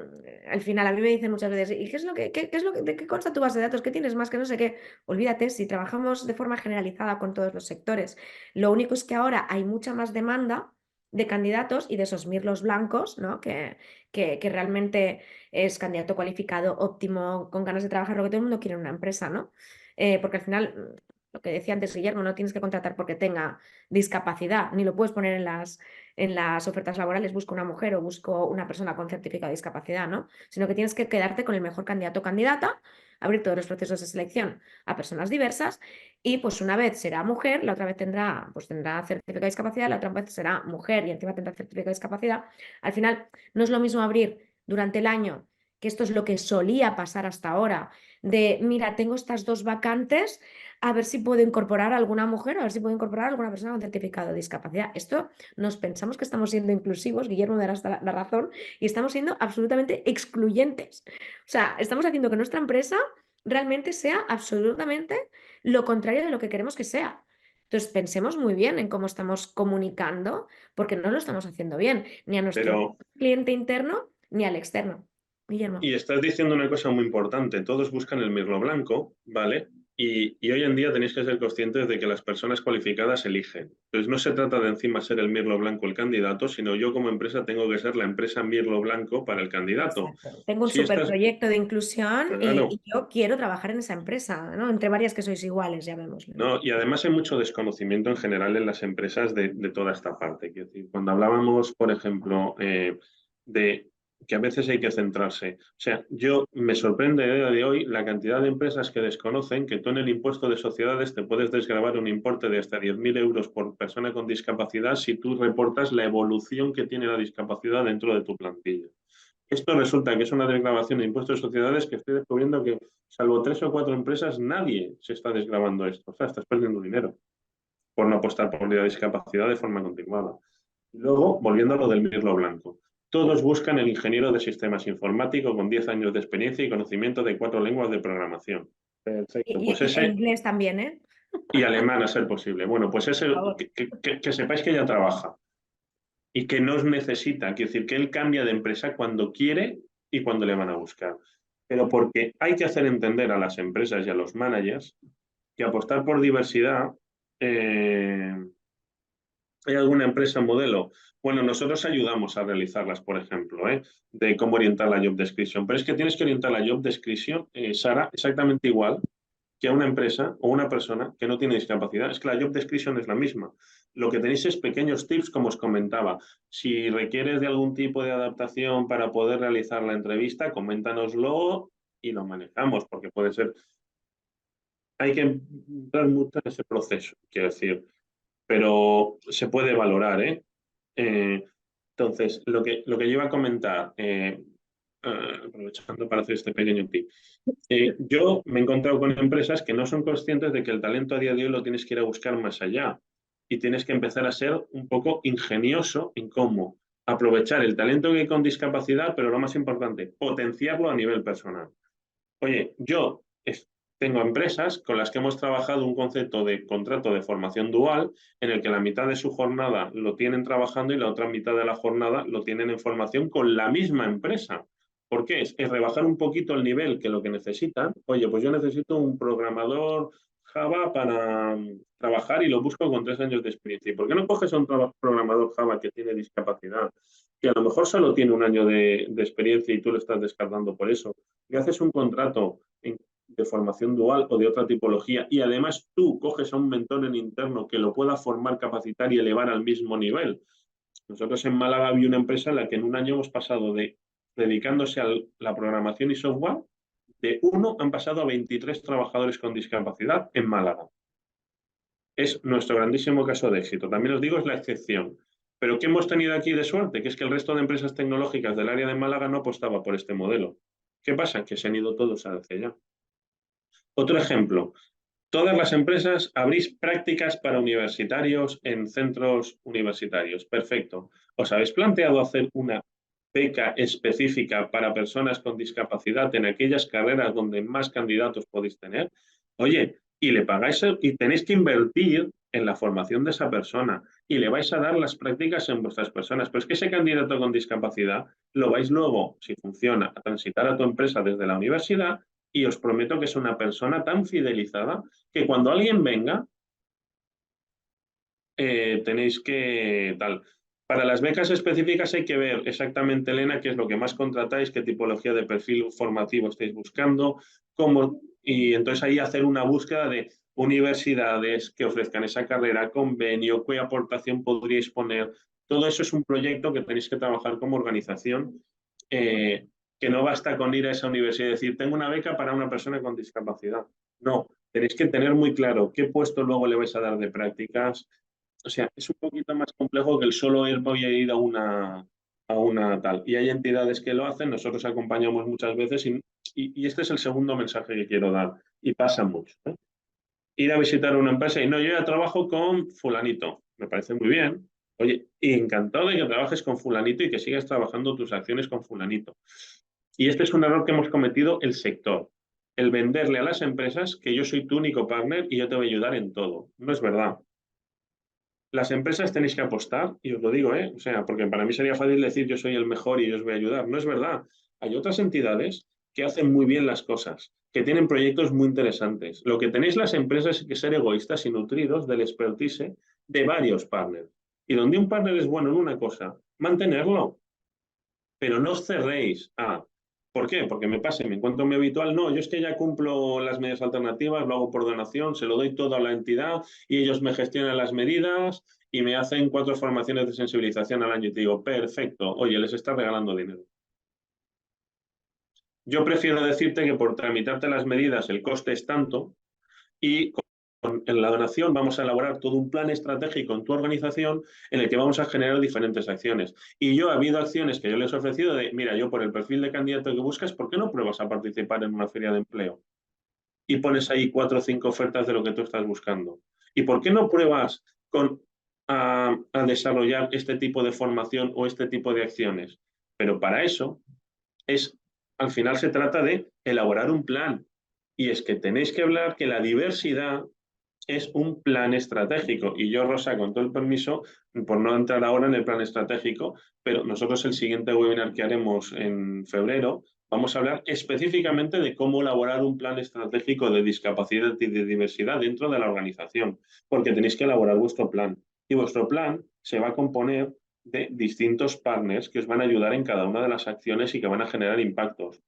[SPEAKER 1] al final a mí me dicen muchas veces, ¿y qué es lo qué es lo de qué consta tu base de datos? ¿Qué tienes más que no sé qué? Olvídate, si trabajamos de forma generalizada con todos los sectores. Lo único es que ahora hay mucha más demanda de candidatos y de esos mirlos blancos, ¿no? Que realmente es candidato cualificado, óptimo, con ganas de trabajar, lo que todo el mundo quiere en una empresa, ¿no? Porque al final, lo que decía antes Guillermo, no tienes que contratar porque tenga discapacidad, ni lo puedes poner en las ofertas laborales, busco una mujer o busco una persona con certificado de discapacidad, ¿no? Sino que tienes que quedarte con el mejor candidato o candidata, abrir todos los procesos de selección a personas diversas y pues una vez será mujer, la otra vez tendrá certificado de discapacidad, la otra vez será mujer y encima tendrá certificado de discapacidad. Al final no es lo mismo abrir durante el año, que esto es lo que solía pasar hasta ahora, de mira, tengo estas dos vacantes, a ver si puedo incorporar a alguna mujer, a ver si puedo incorporar a alguna persona con certificado de discapacidad. Esto nos pensamos que estamos siendo inclusivos, Guillermo me darás la razón, y estamos siendo absolutamente excluyentes. O sea, estamos haciendo que nuestra empresa realmente sea absolutamente lo contrario de lo que queremos que sea. Entonces, pensemos muy bien en cómo estamos comunicando, porque no lo estamos haciendo bien, ni a nuestro
[SPEAKER 2] Pero,
[SPEAKER 1] cliente interno, ni al externo. Guillermo.
[SPEAKER 2] y estás diciendo una cosa muy importante, todos buscan el mirlo blanco, ¿vale? Y hoy en día tenéis que ser conscientes de que las personas cualificadas eligen. Entonces no se trata de encima ser el mirlo blanco el candidato, sino yo como empresa tengo que ser la empresa mirlo blanco para el candidato.
[SPEAKER 1] Exacto. Tengo un
[SPEAKER 2] Si
[SPEAKER 1] súper
[SPEAKER 2] estás,
[SPEAKER 1] proyecto de inclusión
[SPEAKER 2] claro,
[SPEAKER 1] y yo quiero trabajar en esa empresa, ¿no? Entre varias que sois iguales, llamémoslo, ¿no?
[SPEAKER 2] no, y además hay mucho desconocimiento en general en las empresas de toda esta parte. Quiero decir, cuando hablábamos, por ejemplo, de que a veces hay que centrarse. O sea, yo me sorprende a día de hoy la cantidad de empresas que desconocen que tú en el impuesto de sociedades te puedes desgravar un importe de hasta 10.000 euros por persona con discapacidad si tú reportas la evolución que tiene la discapacidad dentro de tu plantilla. Esto resulta que es una desgravación de impuestos de sociedades que estoy descubriendo que, salvo 3 o 4 empresas, nadie se está desgravando esto. O sea, estás perdiendo dinero por no apostar por la discapacidad de forma continuada. Y luego, volviendo a lo del mirlo blanco. Todos buscan el ingeniero de sistemas informáticos con 10 años de experiencia y conocimiento de 4 lenguas de programación. Perfecto, pues
[SPEAKER 1] E
[SPEAKER 2] ese,
[SPEAKER 1] inglés también, ¿eh?
[SPEAKER 2] y alemán a ser posible. Bueno, pues ese,
[SPEAKER 1] Por favor.
[SPEAKER 2] que sepáis que ya trabaja. y que no necesita, quiere decir que él cambia de empresa cuando quiere y cuando le van a buscar. Pero porque hay que hacer entender a las empresas y a los managers que apostar por diversidad, eh, ¿hay alguna empresa modelo? Bueno, nosotros ayudamos a realizarlas, por ejemplo, de cómo orientar la job description, pero es que tienes que orientar la job description, Sara, exactamente igual que a una empresa o una persona que no tiene discapacidad. Es que la job description es la misma. Lo que tenéis es pequeños tips, como os comentaba. Si requieres de algún tipo de adaptación para poder realizar la entrevista, coméntanoslo y lo manejamos, porque puede ser, hay que entrar mucho en ese proceso, quiero decir, pero se puede valorar, ¿eh? Eh, entonces, lo que yo iba a comentar, aprovechando para hacer este pequeño tip, yo me he encontrado con empresas que no son conscientes de que el talento a día de hoy lo tienes que ir a buscar más allá y tienes que empezar a ser un poco ingenioso en cómo aprovechar el talento que hay con discapacidad, pero lo más importante, potenciarlo a nivel personal. Oye, tengo empresas con las que hemos trabajado un concepto de contrato de formación dual en el que la mitad de su jornada lo tienen trabajando y la otra mitad de la jornada lo tienen en formación con la misma empresa. ¿Por qué? Es rebajar un poquito el nivel que lo que necesitan. Oye, pues yo necesito un programador Java para trabajar y lo busco con 3 años de experiencia. ¿Y por qué no coges a un programador Java que tiene discapacidad, que a lo mejor solo tiene un año de experiencia y tú lo estás descartando por eso? Y haces un contrato de formación dual o de otra tipología y además tú coges a un mentor en interno que lo pueda formar, capacitar y elevar al mismo nivel. Nosotros en Málaga había una empresa en la que en un año hemos pasado de dedicándose a la programación y software, de uno han pasado a 23 trabajadores con discapacidad en Málaga. Es nuestro grandísimo caso de éxito. También os digo, es la excepción. Pero ¿qué hemos tenido aquí de suerte? Que es que el resto de empresas tecnológicas del área de Málaga no apostaba por este modelo. ¿Qué pasa? Que se han ido todos hacia allá. Otro ejemplo, todas las empresas abrís prácticas para universitarios en centros universitarios. Perfecto. ¿Os habéis planteado hacer una beca específica para personas con discapacidad en aquellas carreras donde más candidatos podéis tener? Oye, y le pagáis y tenéis que invertir en la formación de esa persona y le vais a dar las prácticas en vuestras personas. Pero es que ese candidato con discapacidad lo vais luego, si funciona, a transitar a tu empresa desde la universidad y os prometo que es una persona tan fidelizada que cuando alguien venga, tenéis que tal. Para las becas específicas hay que ver exactamente, Elena, qué es lo que más contratáis, qué tipología de perfil formativo estáis buscando, cómo, y entonces ahí hacer una búsqueda de universidades que ofrezcan esa carrera, convenio, qué aportación podríais poner. Todo eso es un proyecto que tenéis que trabajar como organización, que no basta con ir a esa universidad y decir, tengo una beca para una persona con discapacidad. No, tenéis que tener muy claro qué puesto luego le vais a dar de prácticas. O sea, es un poquito más complejo que el solo ir voy a ir a una tal. Y hay entidades que lo hacen, nosotros acompañamos muchas veces y este es el segundo mensaje que quiero dar y pasa mucho. Ir a visitar una empresa y no, yo ya trabajo con fulanito, me parece muy bien. Oye, encantado de que trabajes con fulanito y que sigas trabajando tus acciones con fulanito. Y este es un error que hemos cometido el sector, el venderle a las empresas que yo soy tu único partner y yo te voy a ayudar en todo. No es verdad. Las empresas tenéis que apostar, y os lo digo, O sea, porque para mí sería fácil decir yo soy el mejor y yo os voy a ayudar. No es verdad. Hay otras entidades que hacen muy bien las cosas, que tienen proyectos muy interesantes. Lo que tenéis las empresas es que ser egoístas y nutridos del expertise de varios partners. Y donde un partner es bueno en una cosa, mantenerlo. Pero no os cerréis a... ¿Por qué? Porque me pase, me encuentro muy habitual. No, yo es que ya cumplo las medidas alternativas, lo hago por donación, se lo doy todo a la entidad y ellos me gestionan las medidas y me hacen 4 formaciones de sensibilización al año. Y te digo, perfecto, oye, les estás regalando dinero. Yo prefiero decirte que por tramitarte las medidas el coste es tanto y en la donación vamos a elaborar todo un plan estratégico en tu organización en el que vamos a generar diferentes acciones. Y yo ha habido acciones que yo les he ofrecido de, mira, yo por el perfil de candidato que buscas, ¿por qué no pruebas a participar en una feria de empleo? Y pones ahí 4 o 5 ofertas de lo que tú estás buscando. ¿Y por qué no pruebas a desarrollar este tipo de formación o este tipo de acciones? Pero para eso al final se trata de elaborar un plan. Y es que tenéis que hablar que la diversidad es un plan estratégico. Y yo, Rosa, con todo el permiso, por no entrar ahora en el plan estratégico, pero nosotros el siguiente webinar que haremos en febrero, vamos a hablar específicamente de cómo elaborar un plan estratégico de discapacidad y de diversidad dentro de la organización, porque tenéis que elaborar vuestro plan. Y vuestro plan se va a componer de distintos partners que os van a ayudar en cada una de las acciones y que van a generar impactos.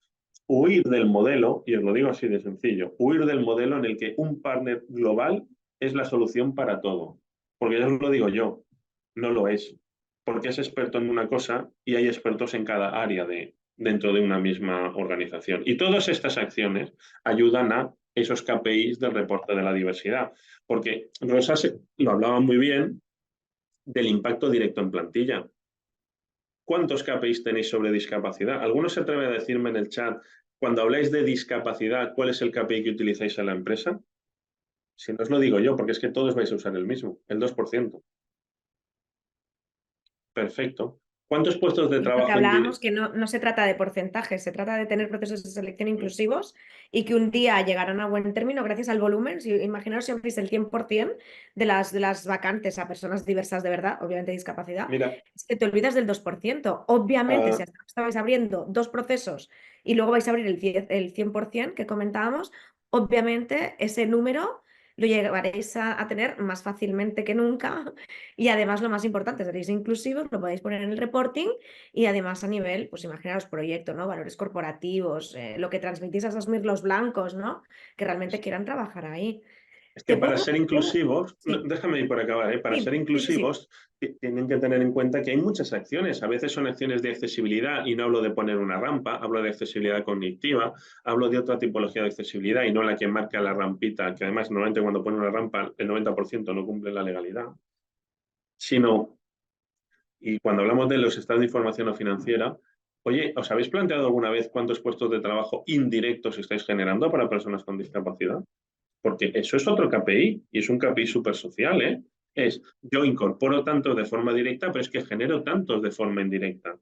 [SPEAKER 2] Huir del modelo, y os lo digo así de sencillo, huir del modelo en el que un partner global es la solución para todo. Porque ya os lo digo yo, no lo es. Porque es experto en una cosa y hay expertos en cada área dentro de una misma organización. Y todas estas acciones ayudan a esos KPIs del reporte de la diversidad. Porque Rosa lo hablaba muy bien del impacto directo en plantilla. ¿Cuántos KPIs tenéis sobre discapacidad? ¿Alguno se atreve a decirme en el chat, cuando habláis de discapacidad, cuál es el KPI que utilizáis en la empresa? Si no os lo digo yo, porque es que todos vais a usar el mismo, el 2%. Perfecto. ¿Cuántos puestos de
[SPEAKER 1] Y lo que
[SPEAKER 2] trabajo
[SPEAKER 1] hablábamos que no se trata de porcentajes, se trata de tener procesos de selección inclusivos y que un día llegarán a buen término gracias al volumen. Si, imaginaos si abrís el 100% de las vacantes a personas diversas de verdad, obviamente discapacidad,
[SPEAKER 2] Mira,
[SPEAKER 1] es que te olvidas del 2%. Obviamente, si estabais abriendo dos procesos y luego vais a abrir el 100% que comentábamos, obviamente ese número lo llevaréis a tener más fácilmente que nunca y además lo más importante, seréis inclusivos, lo podéis poner en el reporting y además a nivel, pues imaginaros proyecto, ¿no? Valores corporativos, lo que transmitís a esos mirlos blancos, ¿no? Que realmente quieran trabajar ahí.
[SPEAKER 2] es que
[SPEAKER 1] Te
[SPEAKER 2] para
[SPEAKER 1] pongo,
[SPEAKER 2] ser inclusivos,
[SPEAKER 1] sí,
[SPEAKER 2] déjame ir por acabar, ¿eh? Para ser
[SPEAKER 1] sí, sí, sí, sí.
[SPEAKER 2] inclusivos tienen que tener en cuenta que hay muchas acciones. A veces son acciones de accesibilidad y no hablo de poner una rampa, hablo de accesibilidad cognitiva, hablo de otra tipología de accesibilidad y no la que marca la rampita, que además normalmente cuando pone una rampa el 90% no cumple la legalidad, sino, y cuando hablamos de los estados de información no financiera, oye, ¿os habéis planteado alguna vez cuántos puestos de trabajo indirectos estáis generando para personas con discapacidad? Porque eso es otro KPI y es un KPI súper social, ¿eh? Es yo incorporo tantos de forma directa, pero es que genero tantos de forma indirecta.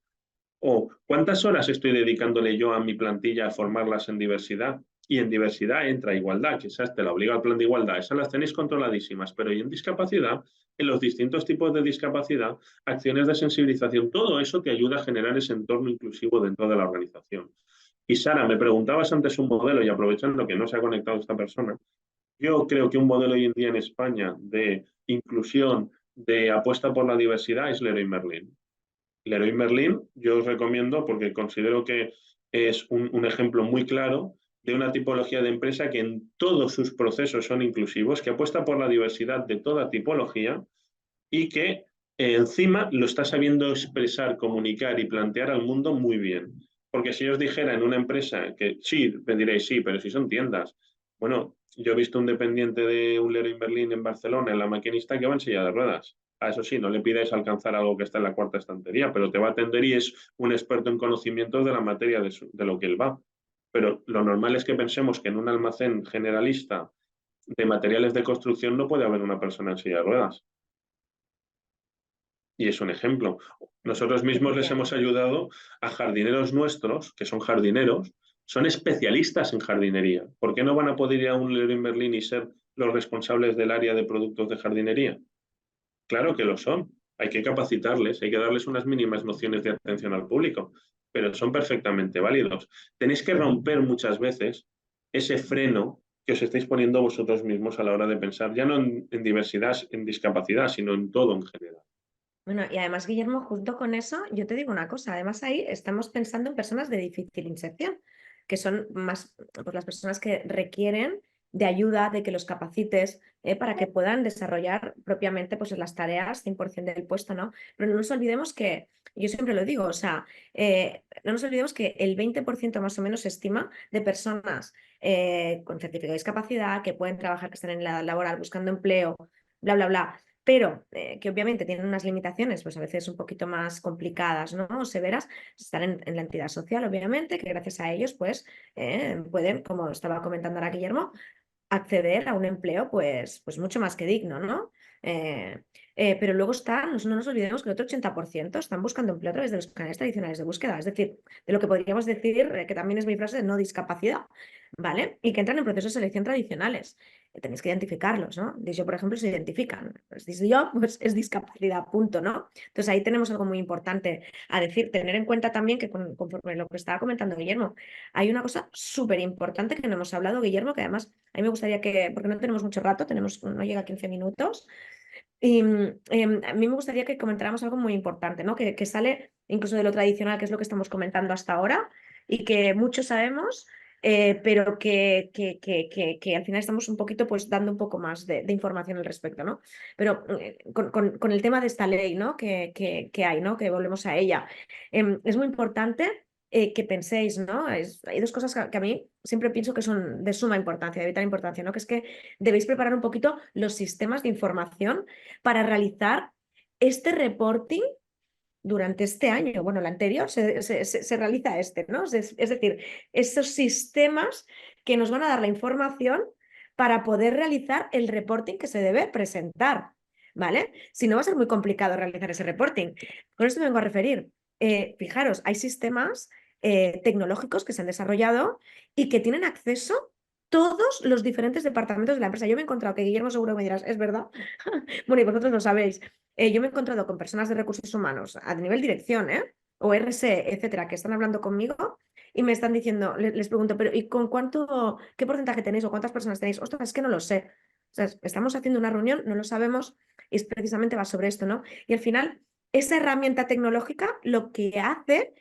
[SPEAKER 2] O cuántas horas estoy dedicándole yo a mi plantilla a formarlas en diversidad. Y en diversidad entra igualdad, que esa te la obliga el plan de igualdad, esas las tenéis controladísimas, pero y en discapacidad, en los distintos tipos de discapacidad, acciones de sensibilización, todo eso te ayuda a generar ese entorno inclusivo dentro de la organización. Y Sara, me preguntabas antes un modelo y aprovechando que no se ha conectado esta persona, yo creo que un modelo hoy en día en España de inclusión, de apuesta por la diversidad es Leroy Merlin. Leroy Merlin yo os recomiendo porque considero que es un ejemplo muy claro de una tipología de empresa que en todos sus procesos son inclusivos, que apuesta por la diversidad de toda tipología y que encima lo está sabiendo expresar, comunicar y plantear al mundo muy bien. Porque si os dijera en una empresa que sí, me diréis sí, pero si son tiendas. Bueno, yo he visto un dependiente de un Leroy Merlin en Barcelona, en la maquinista, que va en silla de ruedas. A eso sí, no le pides alcanzar algo que está en la cuarta estantería, pero te va a atender y es un experto en conocimientos de la materia de lo que él va. Pero lo normal es que pensemos que en un almacén generalista de materiales de construcción no puede haber una persona en silla de ruedas. Y es un ejemplo. Nosotros mismos les hemos
[SPEAKER 1] Efectivamente.
[SPEAKER 2] ayudado a jardineros nuestros, que son jardineros, son especialistas en jardinería. ¿Por qué no van a poder ir a un Leroy Merlin y ser los responsables del área de productos de jardinería? Claro que lo son. Hay que capacitarles, hay que darles unas mínimas nociones de atención al público, pero son perfectamente válidos. Tenéis que romper muchas veces ese freno que os estáis poniendo vosotros mismos a la hora de pensar, ya no en diversidad, en discapacidad, sino en todo en general.
[SPEAKER 1] Bueno, y además, Guillermo, junto con eso, yo te digo una cosa, además ahí estamos pensando en personas de difícil inserción, que son más pues, las personas que requieren de ayuda, de que los capacites para que puedan desarrollar propiamente pues, las tareas 100% del puesto, ¿no? Pero no nos olvidemos que, yo siempre lo digo, o sea, no nos olvidemos que el 20% más o menos se estima de personas con certificado de discapacidad que pueden trabajar, que están en la laboral buscando empleo, bla, bla, bla, pero que obviamente tienen unas limitaciones, pues a veces un poquito más complicadas, ¿no? O severas, están en la entidad social, obviamente, que gracias a ellos, pues, pueden, como estaba comentando ahora Guillermo, acceder a un empleo, pues mucho más que digno, ¿no? Pero luego está, no nos olvidemos que el otro 80% están buscando empleo a través de los canales tradicionales de búsqueda, es decir, de lo que podríamos decir, que también es mi frase, de no discapacidad. ¿vale? Y que entran en procesos de selección tradicionales. Tenéis que identificarlos, ¿no? Dice, por ejemplo, se identifican. Pues dice yo, pues es discapacidad, punto, ¿no? Entonces ahí tenemos algo muy importante a decir, tener en cuenta también que conforme lo que estaba comentando Guillermo, hay una cosa súper importante que no hemos hablado, Guillermo, que además a mí me gustaría que, porque no tenemos mucho rato, no llega a 15 minutos, y a mí me gustaría que comentáramos algo muy importante, ¿no? Que sale incluso de lo tradicional, que es lo que estamos comentando hasta ahora, y que muchos sabemos, pero que al final estamos un poquito pues dando un poco más de información al respecto, ¿no? Pero con el tema de esta ley, ¿no? Que hay, ¿no? Que volvemos a ella. Es muy importante que penséis, ¿no? Hay dos cosas que a mí siempre pienso que son de suma importancia, de vital importancia, ¿no? Que es que debéis preparar un poquito los sistemas de información para realizar este reporting durante este año. Bueno, el anterior se realiza este, ¿no? Es decir, esos sistemas que nos van a dar la información para poder realizar el reporting que se debe presentar, ¿vale? Si no, va a ser muy complicado realizar ese reporting. Con esto me vengo a referir. Fijaros, hay sistemas tecnológicos que se han desarrollado y que tienen acceso todos los diferentes departamentos de la empresa. Yo me he encontrado que Guillermo seguro que me dirás, es verdad. Bueno, y vosotros lo sabéis. Yo me he encontrado con personas de recursos humanos a nivel dirección, o RC, etcétera, que están hablando conmigo y me están diciendo, les pregunto, pero ¿y con cuánto, qué porcentaje tenéis o cuántas personas tenéis? Ostras, es que no lo sé. O sea, estamos haciendo una reunión, no lo sabemos y precisamente va sobre esto, ¿no? Y al final, esa herramienta tecnológica lo que hace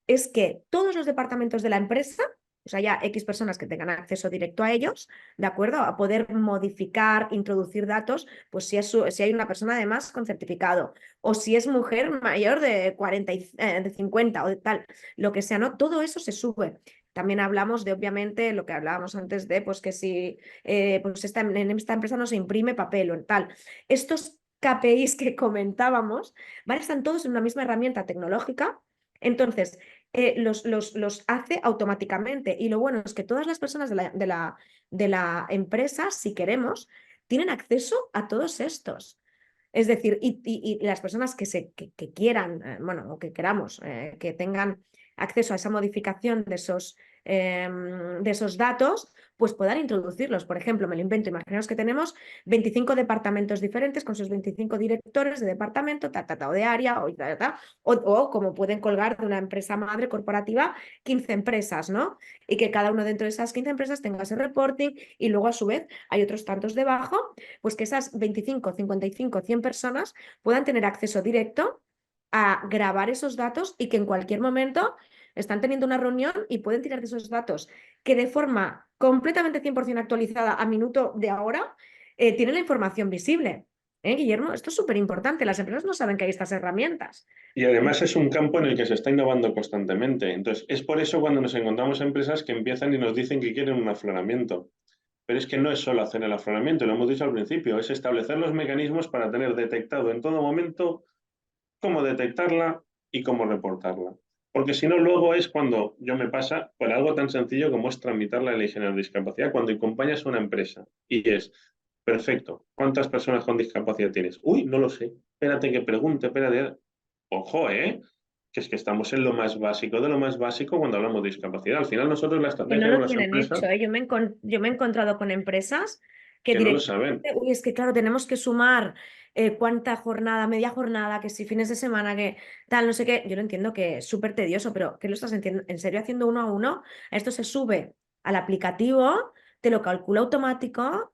[SPEAKER 1] es que todos los departamentos de la empresa, o sea, ya X personas que tengan acceso directo a ellos, ¿de acuerdo? A poder modificar, introducir datos, pues si hay una persona además con certificado, o si es mujer mayor de 40, de 50 o de tal, lo que sea, ¿no? Todo eso se sube. También hablamos de, obviamente, lo que hablábamos antes de, pues que si pues en esta empresa no se imprime papel o tal. Estos KPIs que comentábamos, ¿vale? Están todos en una misma herramienta tecnológica. Entonces, los hace automáticamente. Y lo bueno es que todas las personas de la empresa, si queremos, tienen acceso a todos estos. Es decir, y las personas que quieran, bueno, o que queramos, que tengan acceso a esa modificación de esos datos, pues puedan introducirlos. Por ejemplo, me lo invento, imaginaos que tenemos 25 departamentos diferentes con sus 25 directores de departamento, o de área, o como pueden colgar de una empresa madre corporativa 15 empresas, ¿no? Y que cada uno dentro de esas 15 empresas tenga ese reporting y luego a su vez hay otros tantos debajo, pues que esas 25, 55, 100 personas puedan tener acceso directo a grabar esos datos y que en cualquier momento están teniendo una reunión y pueden tirar de esos datos que de forma completamente 100% actualizada a minuto de ahora tienen la información visible. Guillermo, esto es súper importante. Las empresas no saben que hay estas herramientas.
[SPEAKER 2] Y además es un campo en el que se está innovando constantemente. Entonces, es por eso cuando nos encontramos empresas que empiezan y nos dicen que quieren un afloramiento. Pero es que no es solo hacer el afloramiento, lo hemos dicho al principio, es establecer los mecanismos para tener detectado en todo momento cómo detectarla y cómo reportarla. Porque si no, luego es cuando yo me pasa por algo tan sencillo como es tramitar la ley general de discapacidad, cuando acompañas a una empresa y es, perfecto, ¿cuántas personas con discapacidad tienes? Uy, no lo sé, espérate que pregunte, espérate. Ojo, que es que estamos en lo más básico de lo más básico cuando hablamos de discapacidad. Al final nosotros la
[SPEAKER 1] Que no
[SPEAKER 2] estrategia
[SPEAKER 1] lo
[SPEAKER 2] con las
[SPEAKER 1] tienen hecho,
[SPEAKER 2] empresas
[SPEAKER 1] ¿eh? Yo me he encontrado con empresas que
[SPEAKER 2] que no lo saben.
[SPEAKER 1] directamente, uy, es que claro, tenemos que sumar cuánta jornada, media jornada, que si fines de semana, que tal, no sé qué. Yo lo entiendo que es súper tedioso, pero ¿qué lo estás en serio haciendo uno a uno? Esto se sube al aplicativo, te lo calcula automático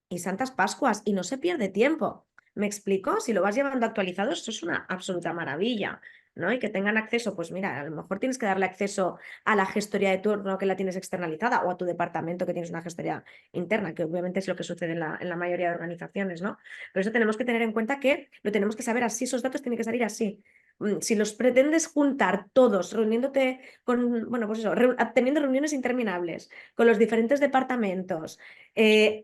[SPEAKER 1] y Santas Pascuas, y no se pierde tiempo. ¿Me explico? Si lo vas llevando actualizado, esto es una absoluta maravilla, ¿no? Y que tengan acceso, pues mira, a lo mejor tienes que darle acceso a la gestoría de turno que la tienes externalizada o a tu departamento que tienes una gestoría interna, que obviamente es lo que sucede en la mayoría de organizaciones, ¿no? Pero eso tenemos que tener en cuenta que lo tenemos que saber así, esos datos tienen que salir así. Si los pretendes juntar todos, reuniéndote con, bueno, pues eso, teniendo reuniones interminables con los diferentes departamentos,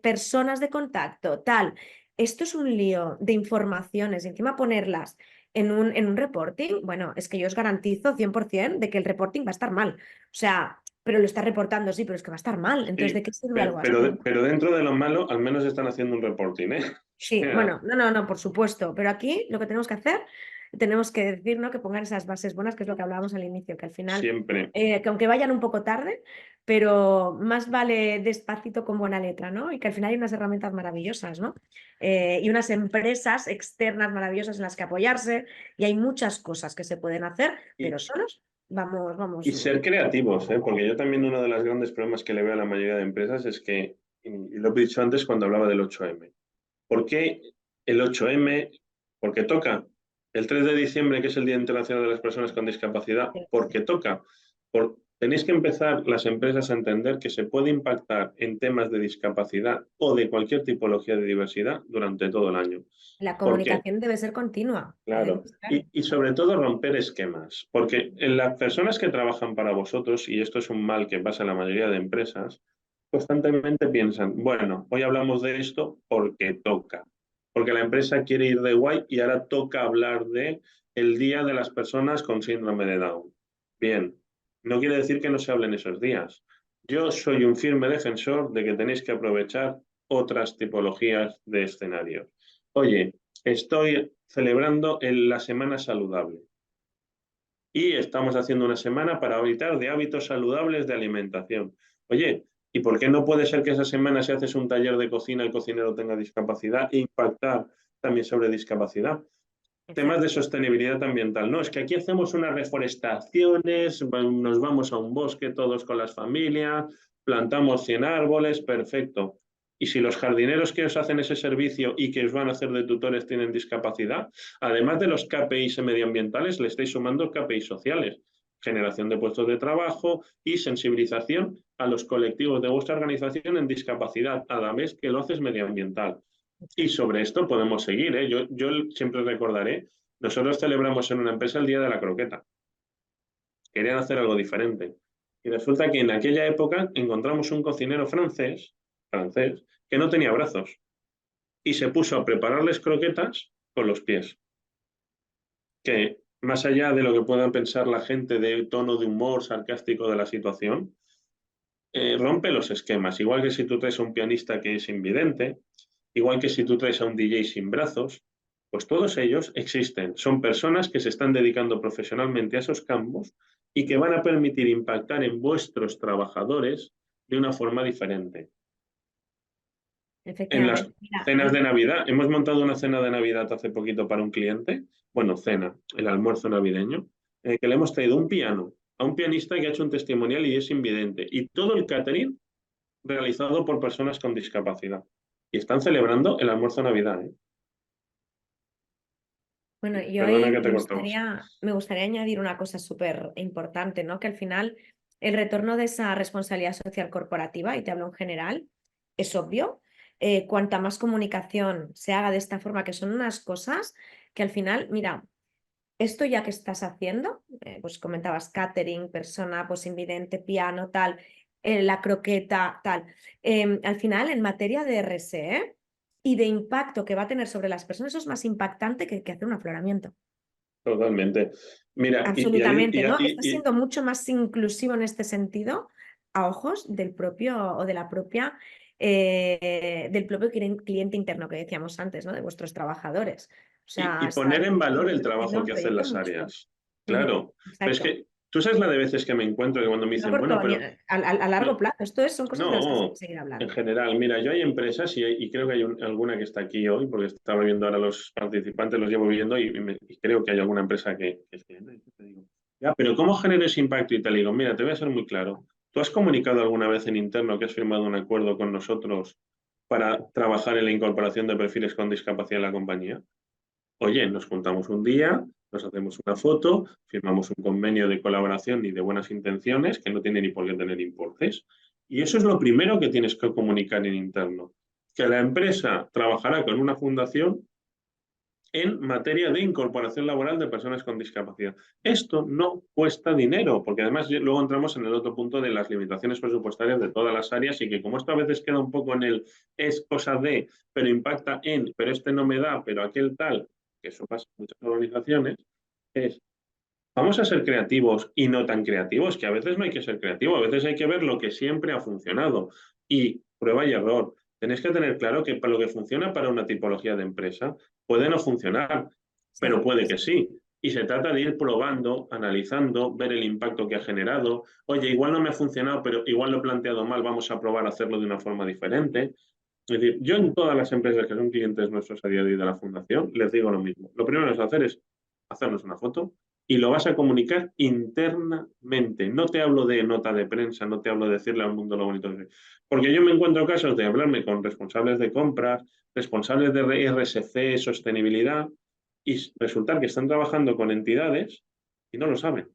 [SPEAKER 1] personas de contacto, tal. Esto es un lío de informaciones y encima ponerlas en un reporting, bueno, es que yo os garantizo 100% de que el reporting va a estar mal. O sea, pero lo está reportando, sí, pero es que va a estar mal. Entonces,
[SPEAKER 2] Sí,
[SPEAKER 1] ¿de qué sirve algo así?
[SPEAKER 2] pero dentro de lo malo, al menos están haciendo un reporting, ¿eh? O
[SPEAKER 1] Sí,
[SPEAKER 2] sea,
[SPEAKER 1] bueno, no, por supuesto. Pero aquí lo que tenemos que hacer tenemos que decir, ¿no? Que pongan esas bases buenas, que es lo que hablábamos al inicio, que al final,
[SPEAKER 2] Siempre.
[SPEAKER 1] que aunque vayan un poco tarde, pero más vale despacito con buena letra, ¿no? Y que al final hay unas herramientas maravillosas, ¿no? Y unas empresas externas maravillosas en las que apoyarse, y hay muchas cosas que se pueden hacer, pero solos vamos.
[SPEAKER 2] Y ser creativos, ¿eh? Porque yo también uno de los grandes problemas que le veo a la mayoría de empresas es que, y lo he dicho antes cuando hablaba del 8M, ¿por qué el 8M? Porque toca. El 3 de diciembre, que es el Día Internacional de las Personas con Discapacidad, porque toca. Tenéis que empezar las empresas a entender que se puede impactar en temas de discapacidad o de cualquier tipología de diversidad durante todo el año.
[SPEAKER 1] La
[SPEAKER 2] ¿Por qué?
[SPEAKER 1] comunicación debe ser continua,
[SPEAKER 2] Claro,
[SPEAKER 1] además, claro.
[SPEAKER 2] y sobre todo romper esquemas, porque en las personas que trabajan para vosotros, y esto es un mal que pasa en la mayoría de empresas, constantemente piensan, bueno, hoy hablamos de esto porque toca, porque la empresa quiere ir de guay y ahora toca hablar de el Día de las Personas con Síndrome de Down. Bien, no quiere decir que no se hablen esos días. Yo soy un firme defensor de que tenéis que aprovechar otras tipologías de escenarios. Oye, estoy celebrando la Semana Saludable y estamos haciendo una semana para hablar de hábitos saludables de alimentación. Oye, ¿y por qué no puede ser que esa semana, si haces un taller de cocina, el cocinero tenga discapacidad e impactar también sobre discapacidad? Temas de
[SPEAKER 1] Exacto.
[SPEAKER 2] sostenibilidad ambiental. No, es que aquí hacemos unas reforestaciones, nos vamos a un bosque todos con las familias, plantamos 100 árboles, perfecto. Y si los jardineros que os hacen ese servicio y que os van a hacer de tutores tienen discapacidad, además de los KPIs medioambientales, le estáis sumando KPIs sociales, generación de puestos de trabajo y sensibilización a los colectivos de vuestra organización en discapacidad, a la vez que lo haces medioambiental. Y sobre esto podemos seguir, ¿eh? Yo siempre recordaré, nosotros celebramos en una empresa el Día de la Croqueta. Querían hacer algo diferente. Y resulta que en aquella época encontramos un cocinero francés, que no tenía brazos y se puso a prepararles croquetas con los pies. Que más allá de lo que pueda pensar la gente de tono de humor sarcástico de la situación, rompe los esquemas. Igual que si tú traes a un pianista que es invidente, igual que si tú traes a un DJ sin brazos, pues todos ellos existen. Son personas que se están dedicando profesionalmente a esos campos y que van a permitir impactar en vuestros trabajadores de una forma diferente. En las
[SPEAKER 1] Efectivamente. Mira,
[SPEAKER 2] cenas de Navidad, hemos montado una cena de Navidad hace poquito para un cliente, bueno, cena, el almuerzo navideño, que le hemos traído un piano a un pianista que ha hecho un testimonial y es invidente, y todo el catering realizado por personas con discapacidad. Y están celebrando el almuerzo de Navidad, ¿eh?
[SPEAKER 1] bueno, yo
[SPEAKER 2] Perdona
[SPEAKER 1] ahí
[SPEAKER 2] que te cortamos.
[SPEAKER 1] me gustaría añadir una cosa súper importante, ¿no? Que al final el retorno de esa responsabilidad social corporativa, y te hablo en general, es obvio. Cuanta más comunicación se haga de esta forma, que son unas cosas que al final, mira, esto ya que estás haciendo, pues comentabas catering, persona pues invidente, piano, tal, la croqueta, tal. Al final, en materia de RSE y de impacto que va a tener sobre las personas, eso es más impactante que hacer un afloramiento.
[SPEAKER 2] Totalmente. Mira,
[SPEAKER 1] Absolutamente, ¿no? Está siendo mucho más inclusivo en este sentido a ojos del propio o de la propia del propio cliente interno que decíamos antes, ¿no? De vuestros trabajadores. O sea,
[SPEAKER 2] poner en valor el
[SPEAKER 1] está siendo
[SPEAKER 2] trabajo
[SPEAKER 1] un
[SPEAKER 2] que hacen
[SPEAKER 1] proyecto
[SPEAKER 2] las
[SPEAKER 1] muy chulo.
[SPEAKER 2] áreas.
[SPEAKER 1] Ujú,
[SPEAKER 2] Claro, pero es
[SPEAKER 1] exacto.
[SPEAKER 2] que tú sabes la de veces que me encuentro que cuando me
[SPEAKER 1] No a
[SPEAKER 2] dicen,
[SPEAKER 1] corto,
[SPEAKER 2] bueno,
[SPEAKER 1] ni
[SPEAKER 2] pero
[SPEAKER 1] a largo plazo. Son cosas de las que se
[SPEAKER 2] no,
[SPEAKER 1] puede seguir
[SPEAKER 2] en
[SPEAKER 1] hablando.
[SPEAKER 2] general, mira, yo hay empresas y creo que hay alguna que está aquí hoy, porque estaba viendo ahora los participantes, los llevo viendo y creo que hay alguna empresa que es que, no, ¿qué te digo? Ya, pero ¿cómo genero ese impacto? Y te digo, mira, te voy a ser muy claro. ¿Tú has comunicado alguna vez en interno que has firmado un acuerdo con nosotros para trabajar en la incorporación de perfiles con discapacidad en la compañía? Oye, nos juntamos un día, nos hacemos una foto, firmamos un convenio de colaboración y de buenas intenciones que no tiene ni por qué tener importes. Y eso es lo primero que tienes que comunicar en interno, que la empresa trabajará con una fundación en materia de incorporación laboral de personas con discapacidad. Esto no cuesta dinero, porque además luego entramos en el otro punto de las limitaciones presupuestarias de todas las áreas y que como esto a veces queda un poco en el es cosa de, pero impacta en, pero este no me da, pero aquel tal, que eso pasa en muchas organizaciones, es vamos a ser creativos y no tan creativos, que a veces no hay que ser creativo, a veces hay que ver lo que siempre ha funcionado y prueba y error. Tenéis que tener claro que para lo que funciona para una tipología de empresa puede no funcionar, pero
[SPEAKER 1] Sí,
[SPEAKER 2] puede que sí. y se trata de ir probando, analizando, ver el impacto que ha generado. Oye, igual no me ha funcionado, pero igual lo he planteado mal, vamos a probar a hacerlo de una forma diferente. Es decir, yo en todas las empresas que son clientes nuestros a día de hoy de la fundación, les digo lo mismo. Lo primero que vas a hacer es hacernos una foto y lo vas a comunicar internamente. No te hablo de nota de prensa, no te hablo de decirle al mundo lo bonito que es. Porque yo me encuentro casos de hablarme con responsables de compras, responsables de RSC, sostenibilidad, y resulta que están trabajando con entidades y no lo saben.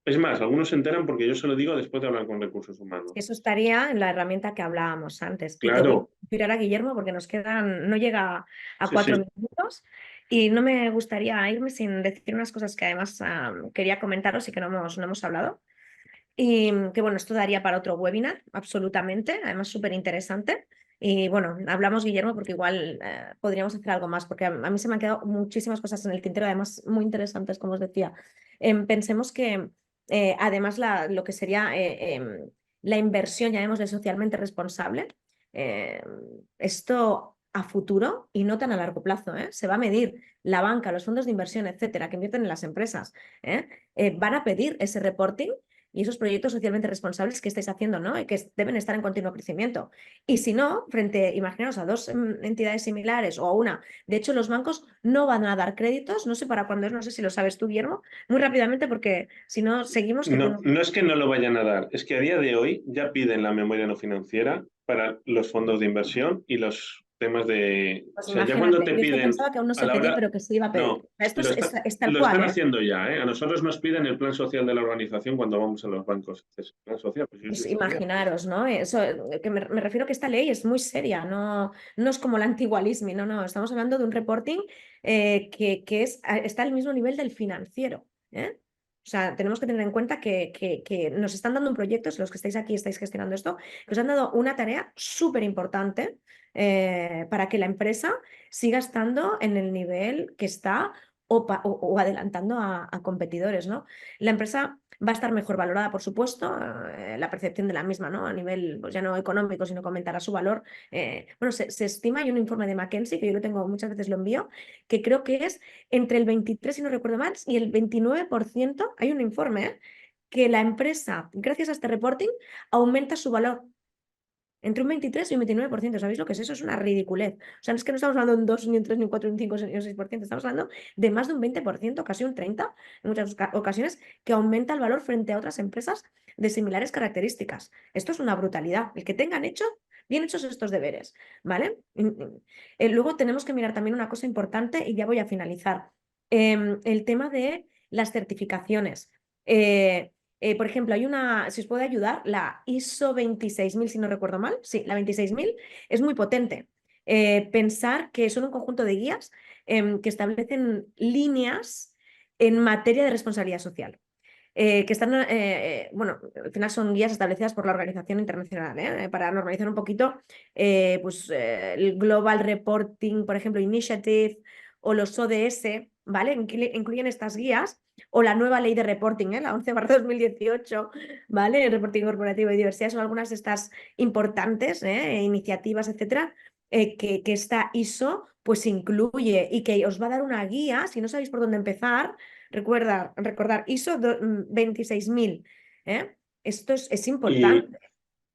[SPEAKER 2] Es más, algunos se enteran porque yo se lo digo después de hablar con recursos humanos.
[SPEAKER 1] Eso estaría en la herramienta que hablábamos antes. Y te voy a
[SPEAKER 2] Claro,
[SPEAKER 1] inspirar a Guillermo porque nos quedan, no llega a
[SPEAKER 2] sí, sí.
[SPEAKER 1] 4 minutos y no me gustaría irme sin decir unas cosas que además quería comentaros y que no hemos hablado. Y que bueno, esto daría para otro webinar, absolutamente, además súper interesante. Y bueno, hablamos, Guillermo, porque igual podríamos hacer algo más, porque a mí se me han quedado muchísimas cosas en el tintero, además muy interesantes, como os decía. Pensemos que además lo que sería la inversión, llamémosle socialmente responsable, eh, esto a futuro y no tan a largo plazo, se va a medir la banca, los fondos de inversión, etcétera, que invierten en las empresas, van a pedir ese reporting y esos proyectos socialmente responsables que estáis haciendo, ¿no? Y que deben estar en continuo crecimiento. Y si no, imaginaos a dos entidades similares o a una, de hecho los bancos no van a dar créditos, no sé para cuándo es, no sé si lo sabes tú, Guillermo, muy rápidamente porque si no seguimos que
[SPEAKER 2] No,
[SPEAKER 1] tengo...
[SPEAKER 2] no es que no lo vayan a dar, es que a día de hoy ya piden la memoria no financiera para los fondos de inversión y los temas de...
[SPEAKER 1] Pues
[SPEAKER 2] O sea, ya cuando
[SPEAKER 1] imagínate,
[SPEAKER 2] te
[SPEAKER 1] yo es que
[SPEAKER 2] piden
[SPEAKER 1] pensaba que aún no
[SPEAKER 2] a
[SPEAKER 1] se
[SPEAKER 2] la
[SPEAKER 1] pedía,
[SPEAKER 2] hora...
[SPEAKER 1] pero que se iba a pedir.
[SPEAKER 2] No,
[SPEAKER 1] Esto es tal
[SPEAKER 2] lo
[SPEAKER 1] cual,
[SPEAKER 2] están
[SPEAKER 1] ¿eh?
[SPEAKER 2] haciendo ya, ¿eh? A nosotros nos piden el plan social de la organización cuando vamos a los bancos. Dices, ¿plan social? Pues yo
[SPEAKER 1] Pues
[SPEAKER 2] soy social.
[SPEAKER 1] imaginaros, ¿no? Eso, que me refiero que esta ley es muy seria, no es como la antigualismo, no, estamos hablando de un reporting que está al mismo nivel del financiero, ¿eh? O sea, tenemos que tener en cuenta que nos están dando un proyecto, si los que estáis aquí estáis gestionando esto, que os han dado una tarea súper importante para que la empresa siga estando en el nivel que está o adelantando a competidores, ¿no? La empresa va a estar mejor valorada, por supuesto, la percepción de la misma, ¿no? A nivel, pues ya no económico, sino que aumentará su valor. Bueno, se estima, hay un informe de McKinsey, que yo lo tengo, muchas veces lo envío, que creo que es entre el 23, si no recuerdo mal, y el 29%, hay un informe, que la empresa, gracias a este reporting, aumenta su valor entre un 23 y un 29%. ¿Sabéis lo que es eso? Es una ridiculez. O sea, no es que no estamos hablando de un 2, ni un 3, ni un 4, ni un 5, ni un 6%. Estamos hablando de más de un 20%, casi un 30%, en muchas ocasiones, que aumenta el valor frente a otras empresas de similares características. Esto es una brutalidad. El que tengan bien hechos estos deberes, ¿vale? Luego tenemos que mirar también una cosa importante y ya voy a finalizar. El tema de las certificaciones. Por ejemplo, hay una, si os puede ayudar, la ISO 26000, si no recuerdo mal. Sí, la 26000 es muy potente. Pensar que son un conjunto de guías que establecen líneas en materia de responsabilidad social. Que están, bueno, al final son guías establecidas por la Organización Internacional, para normalizar un poquito, pues, el Global Reporting, por ejemplo, Initiative o los ODS, ¿vale? Incluyen estas guías o la nueva ley de reporting, la 11/2018, ¿vale? El reporting corporativo y diversidad son algunas de estas importantes iniciativas, etcétera, que esta ISO pues incluye y que os va a dar una guía, si no sabéis por dónde empezar. Recordar ISO 26000. Esto es
[SPEAKER 2] Y,
[SPEAKER 1] importante.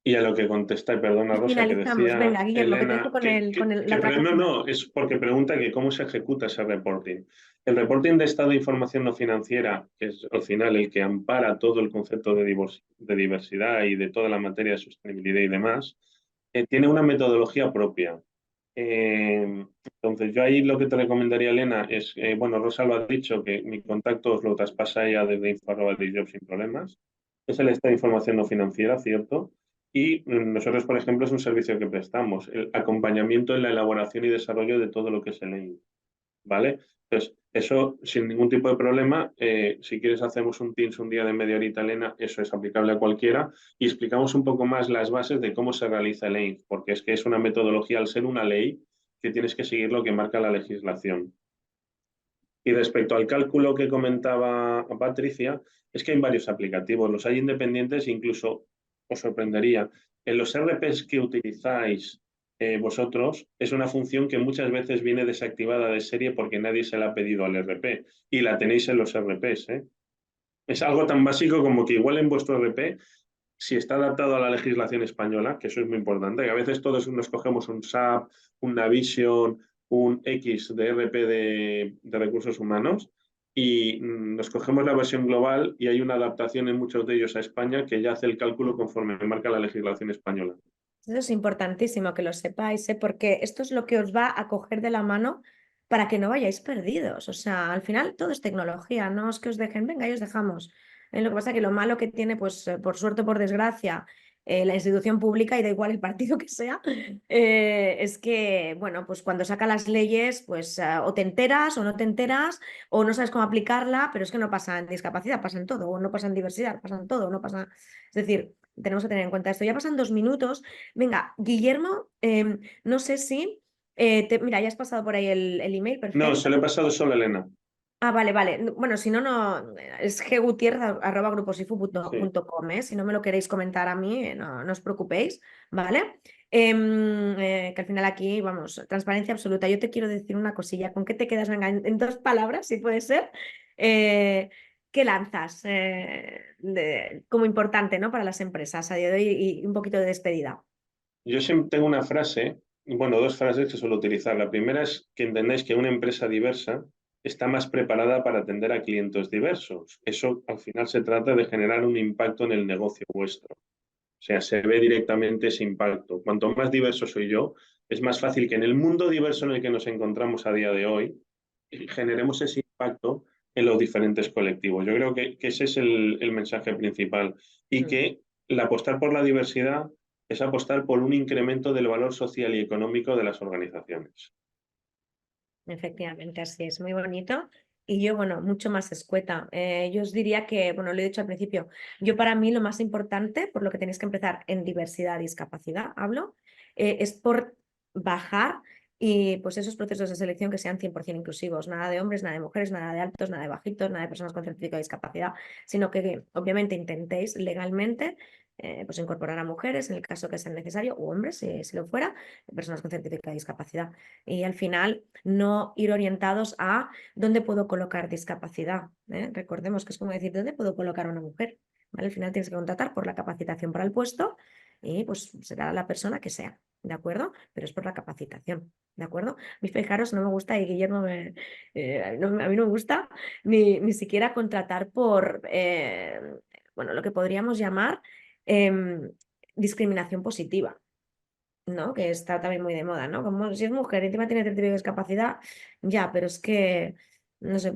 [SPEAKER 2] y a lo que contesta, y perdona
[SPEAKER 1] Y
[SPEAKER 2] Rosa, que
[SPEAKER 1] finalizamos.
[SPEAKER 2] decía
[SPEAKER 1] Venga, Guillermo, que te dejo
[SPEAKER 2] Elena,
[SPEAKER 1] con, la otra
[SPEAKER 2] no,
[SPEAKER 1] cosita.
[SPEAKER 2] no, es porque pregunta que cómo se ejecuta ese reporting. El reporting de estado de información no financiera, que es al final el que ampara todo el concepto de diversidad y de toda la materia de sostenibilidad y demás, tiene una metodología propia. Entonces, yo ahí lo que te recomendaría, Elena, es, bueno, Rosa lo ha dicho, que mi contacto os lo traspasa ella desde Info@Disjob sin problemas. Es el estado de información no financiera, ¿cierto? Y nosotros, por ejemplo, es un servicio que prestamos, el acompañamiento en la elaboración y desarrollo de todo lo que es el EIN, ¿vale? Entonces, eso sin ningún tipo de problema, si quieres hacemos un Teams un día de media horita, Elena, eso es aplicable a cualquiera y explicamos un poco más las bases de cómo se realiza el EIN, porque es que es una metodología, al ser una ley, que tienes que seguir lo que marca la legislación. Y respecto al cálculo que comentaba Patricia, es que hay varios aplicativos, los hay independientes, incluso os sorprendería, en los RPs que utilizáis vosotros, es una función que muchas veces viene desactivada de serie porque nadie se la ha pedido al RP y la tenéis en los RPs, ¿eh? Es algo tan básico como que igual en vuestro RP, si está adaptado a la legislación española, que eso es muy importante, que a veces todos nos cogemos un SAP, un Navision, un X de RP de recursos humanos y nos cogemos la versión global y hay una adaptación en muchos de ellos a España que ya hace el cálculo conforme marca la legislación española.
[SPEAKER 1] Eso es importantísimo que lo sepáis, ¿eh? Porque esto es lo que os va a coger de la mano para que no vayáis perdidos. O sea, al final todo es tecnología, no es que os dejen, venga, y os dejamos. Lo que pasa es que lo malo que tiene, pues por suerte o por desgracia, la institución pública, y da igual el partido que sea, es que, bueno, pues cuando saca las leyes, pues o te enteras o no te enteras, o no sabes cómo aplicarla, pero es que no pasa en discapacidad, pasa en todo, o no pasa en diversidad, pasa en todo, no pasa. Es decir, tenemos que tener en cuenta esto. Ya pasan 2 minutos. Venga, Guillermo, no sé si, mira, ya has pasado por ahí el email,
[SPEAKER 2] No, se lo he
[SPEAKER 1] perfecto.
[SPEAKER 2] pasado solo a Elena.
[SPEAKER 1] Ah, vale, vale. Bueno, si no, no, es
[SPEAKER 2] Sí.
[SPEAKER 1] gutierrez@gruposifu.com, ¿eh? Si no me lo queréis comentar a mí, no, no os preocupéis, ¿vale? Que al final aquí, vamos, transparencia absoluta. Yo te quiero decir una cosilla. ¿Con qué te quedas? Venga, en 2 palabras, si puede ser. Eh, ¿Qué lanzas como importante, ¿no? Para las empresas a día de hoy y un poquito de despedida?
[SPEAKER 2] Yo siempre tengo una frase, bueno, dos frases que suelo utilizar. La primera es que entendáis que una empresa diversa está más preparada para atender a clientes diversos. Eso al final se trata de generar un impacto en el negocio vuestro. O sea, se ve directamente ese impacto. Cuanto más diverso soy yo, es más fácil que en el mundo diverso en el que nos encontramos a día de hoy, generemos ese impacto en los diferentes colectivos. Yo creo que ese es el mensaje principal y
[SPEAKER 1] Mm.
[SPEAKER 2] que el apostar por la diversidad es apostar por un incremento del valor social y económico de las organizaciones.
[SPEAKER 1] Efectivamente, así es, muy bonito. Y yo, bueno, mucho más escueta. Yo os diría que, bueno, lo he dicho al principio, yo para mí lo más importante, por lo que tenéis que empezar en diversidad y discapacidad, hablo, es por bajar y pues esos procesos de selección que sean 100% inclusivos, nada de hombres, nada de mujeres, nada de altos, nada de bajitos, nada de personas con certificado de discapacidad, sino que obviamente intentéis legalmente pues incorporar a mujeres en el caso que sea necesario, o hombres, si lo fuera, personas con certificado de discapacidad. Y al final no ir orientados a dónde puedo colocar discapacidad, ¿eh? Recordemos que es como decir, ¿dónde puedo colocar a una mujer? ¿Vale? Al final tienes que contratar por la capacitación para el puesto y pues será la persona que sea, ¿de acuerdo? Pero es por la capacitación, ¿de acuerdo? A mí, fijaros, no me gusta, y Guillermo, a mí no me gusta ni siquiera contratar por, bueno, lo que podríamos llamar discriminación positiva, ¿no? Que está también muy de moda, ¿no? Como si es mujer y encima tiene certificado de discapacidad, ya, pero es que, no sé,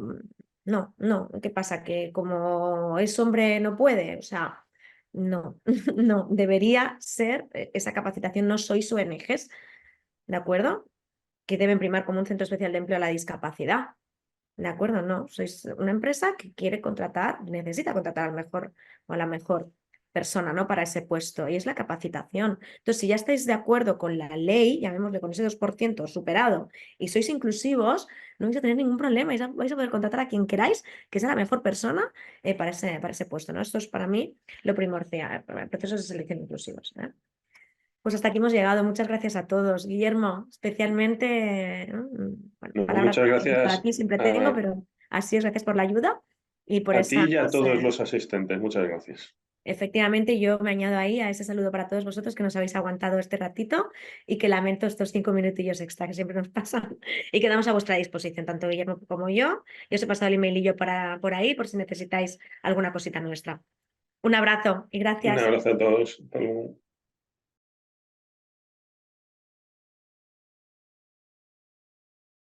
[SPEAKER 1] no, no, ¿qué pasa? Que como es hombre no puede, o sea, no, no, debería ser esa capacitación, no sois ONGs, ¿de acuerdo? Que deben primar como un centro especial de empleo a la discapacidad, ¿de acuerdo? No, sois una empresa que quiere contratar, necesita contratar al mejor o a la mejor persona, ¿no? Para ese puesto, y es la capacitación. Entonces, si ya estáis de acuerdo con la ley, llamémosle con ese 2% superado, y sois inclusivos, no vais a tener ningún problema, vais a poder contratar a quien queráis, que sea la mejor persona para ese puesto, ¿no? Esto es para mí lo primordial, procesos de selección inclusivos, ¿eh? Pues hasta aquí hemos llegado. Muchas gracias a todos. Guillermo, especialmente, ¿no? Bueno,
[SPEAKER 2] No,
[SPEAKER 1] palabras
[SPEAKER 2] muchas
[SPEAKER 1] para
[SPEAKER 2] gracias
[SPEAKER 1] ti siempre tengo, pero así es, gracias por la ayuda y por
[SPEAKER 2] a ti
[SPEAKER 1] esas.
[SPEAKER 2] y a todos los asistentes. Muchas gracias.
[SPEAKER 1] Efectivamente, yo me añado ahí a ese saludo para todos vosotros que nos habéis aguantado este ratito y que lamento estos 5 minutillos extra que siempre nos pasan y quedamos a vuestra disposición, tanto Guillermo como yo. Yo os he pasado el emailillo por ahí por si necesitáis alguna cosita nuestra. Un abrazo y
[SPEAKER 2] Un
[SPEAKER 1] gracias.
[SPEAKER 2] abrazo a todos. Hasta luego.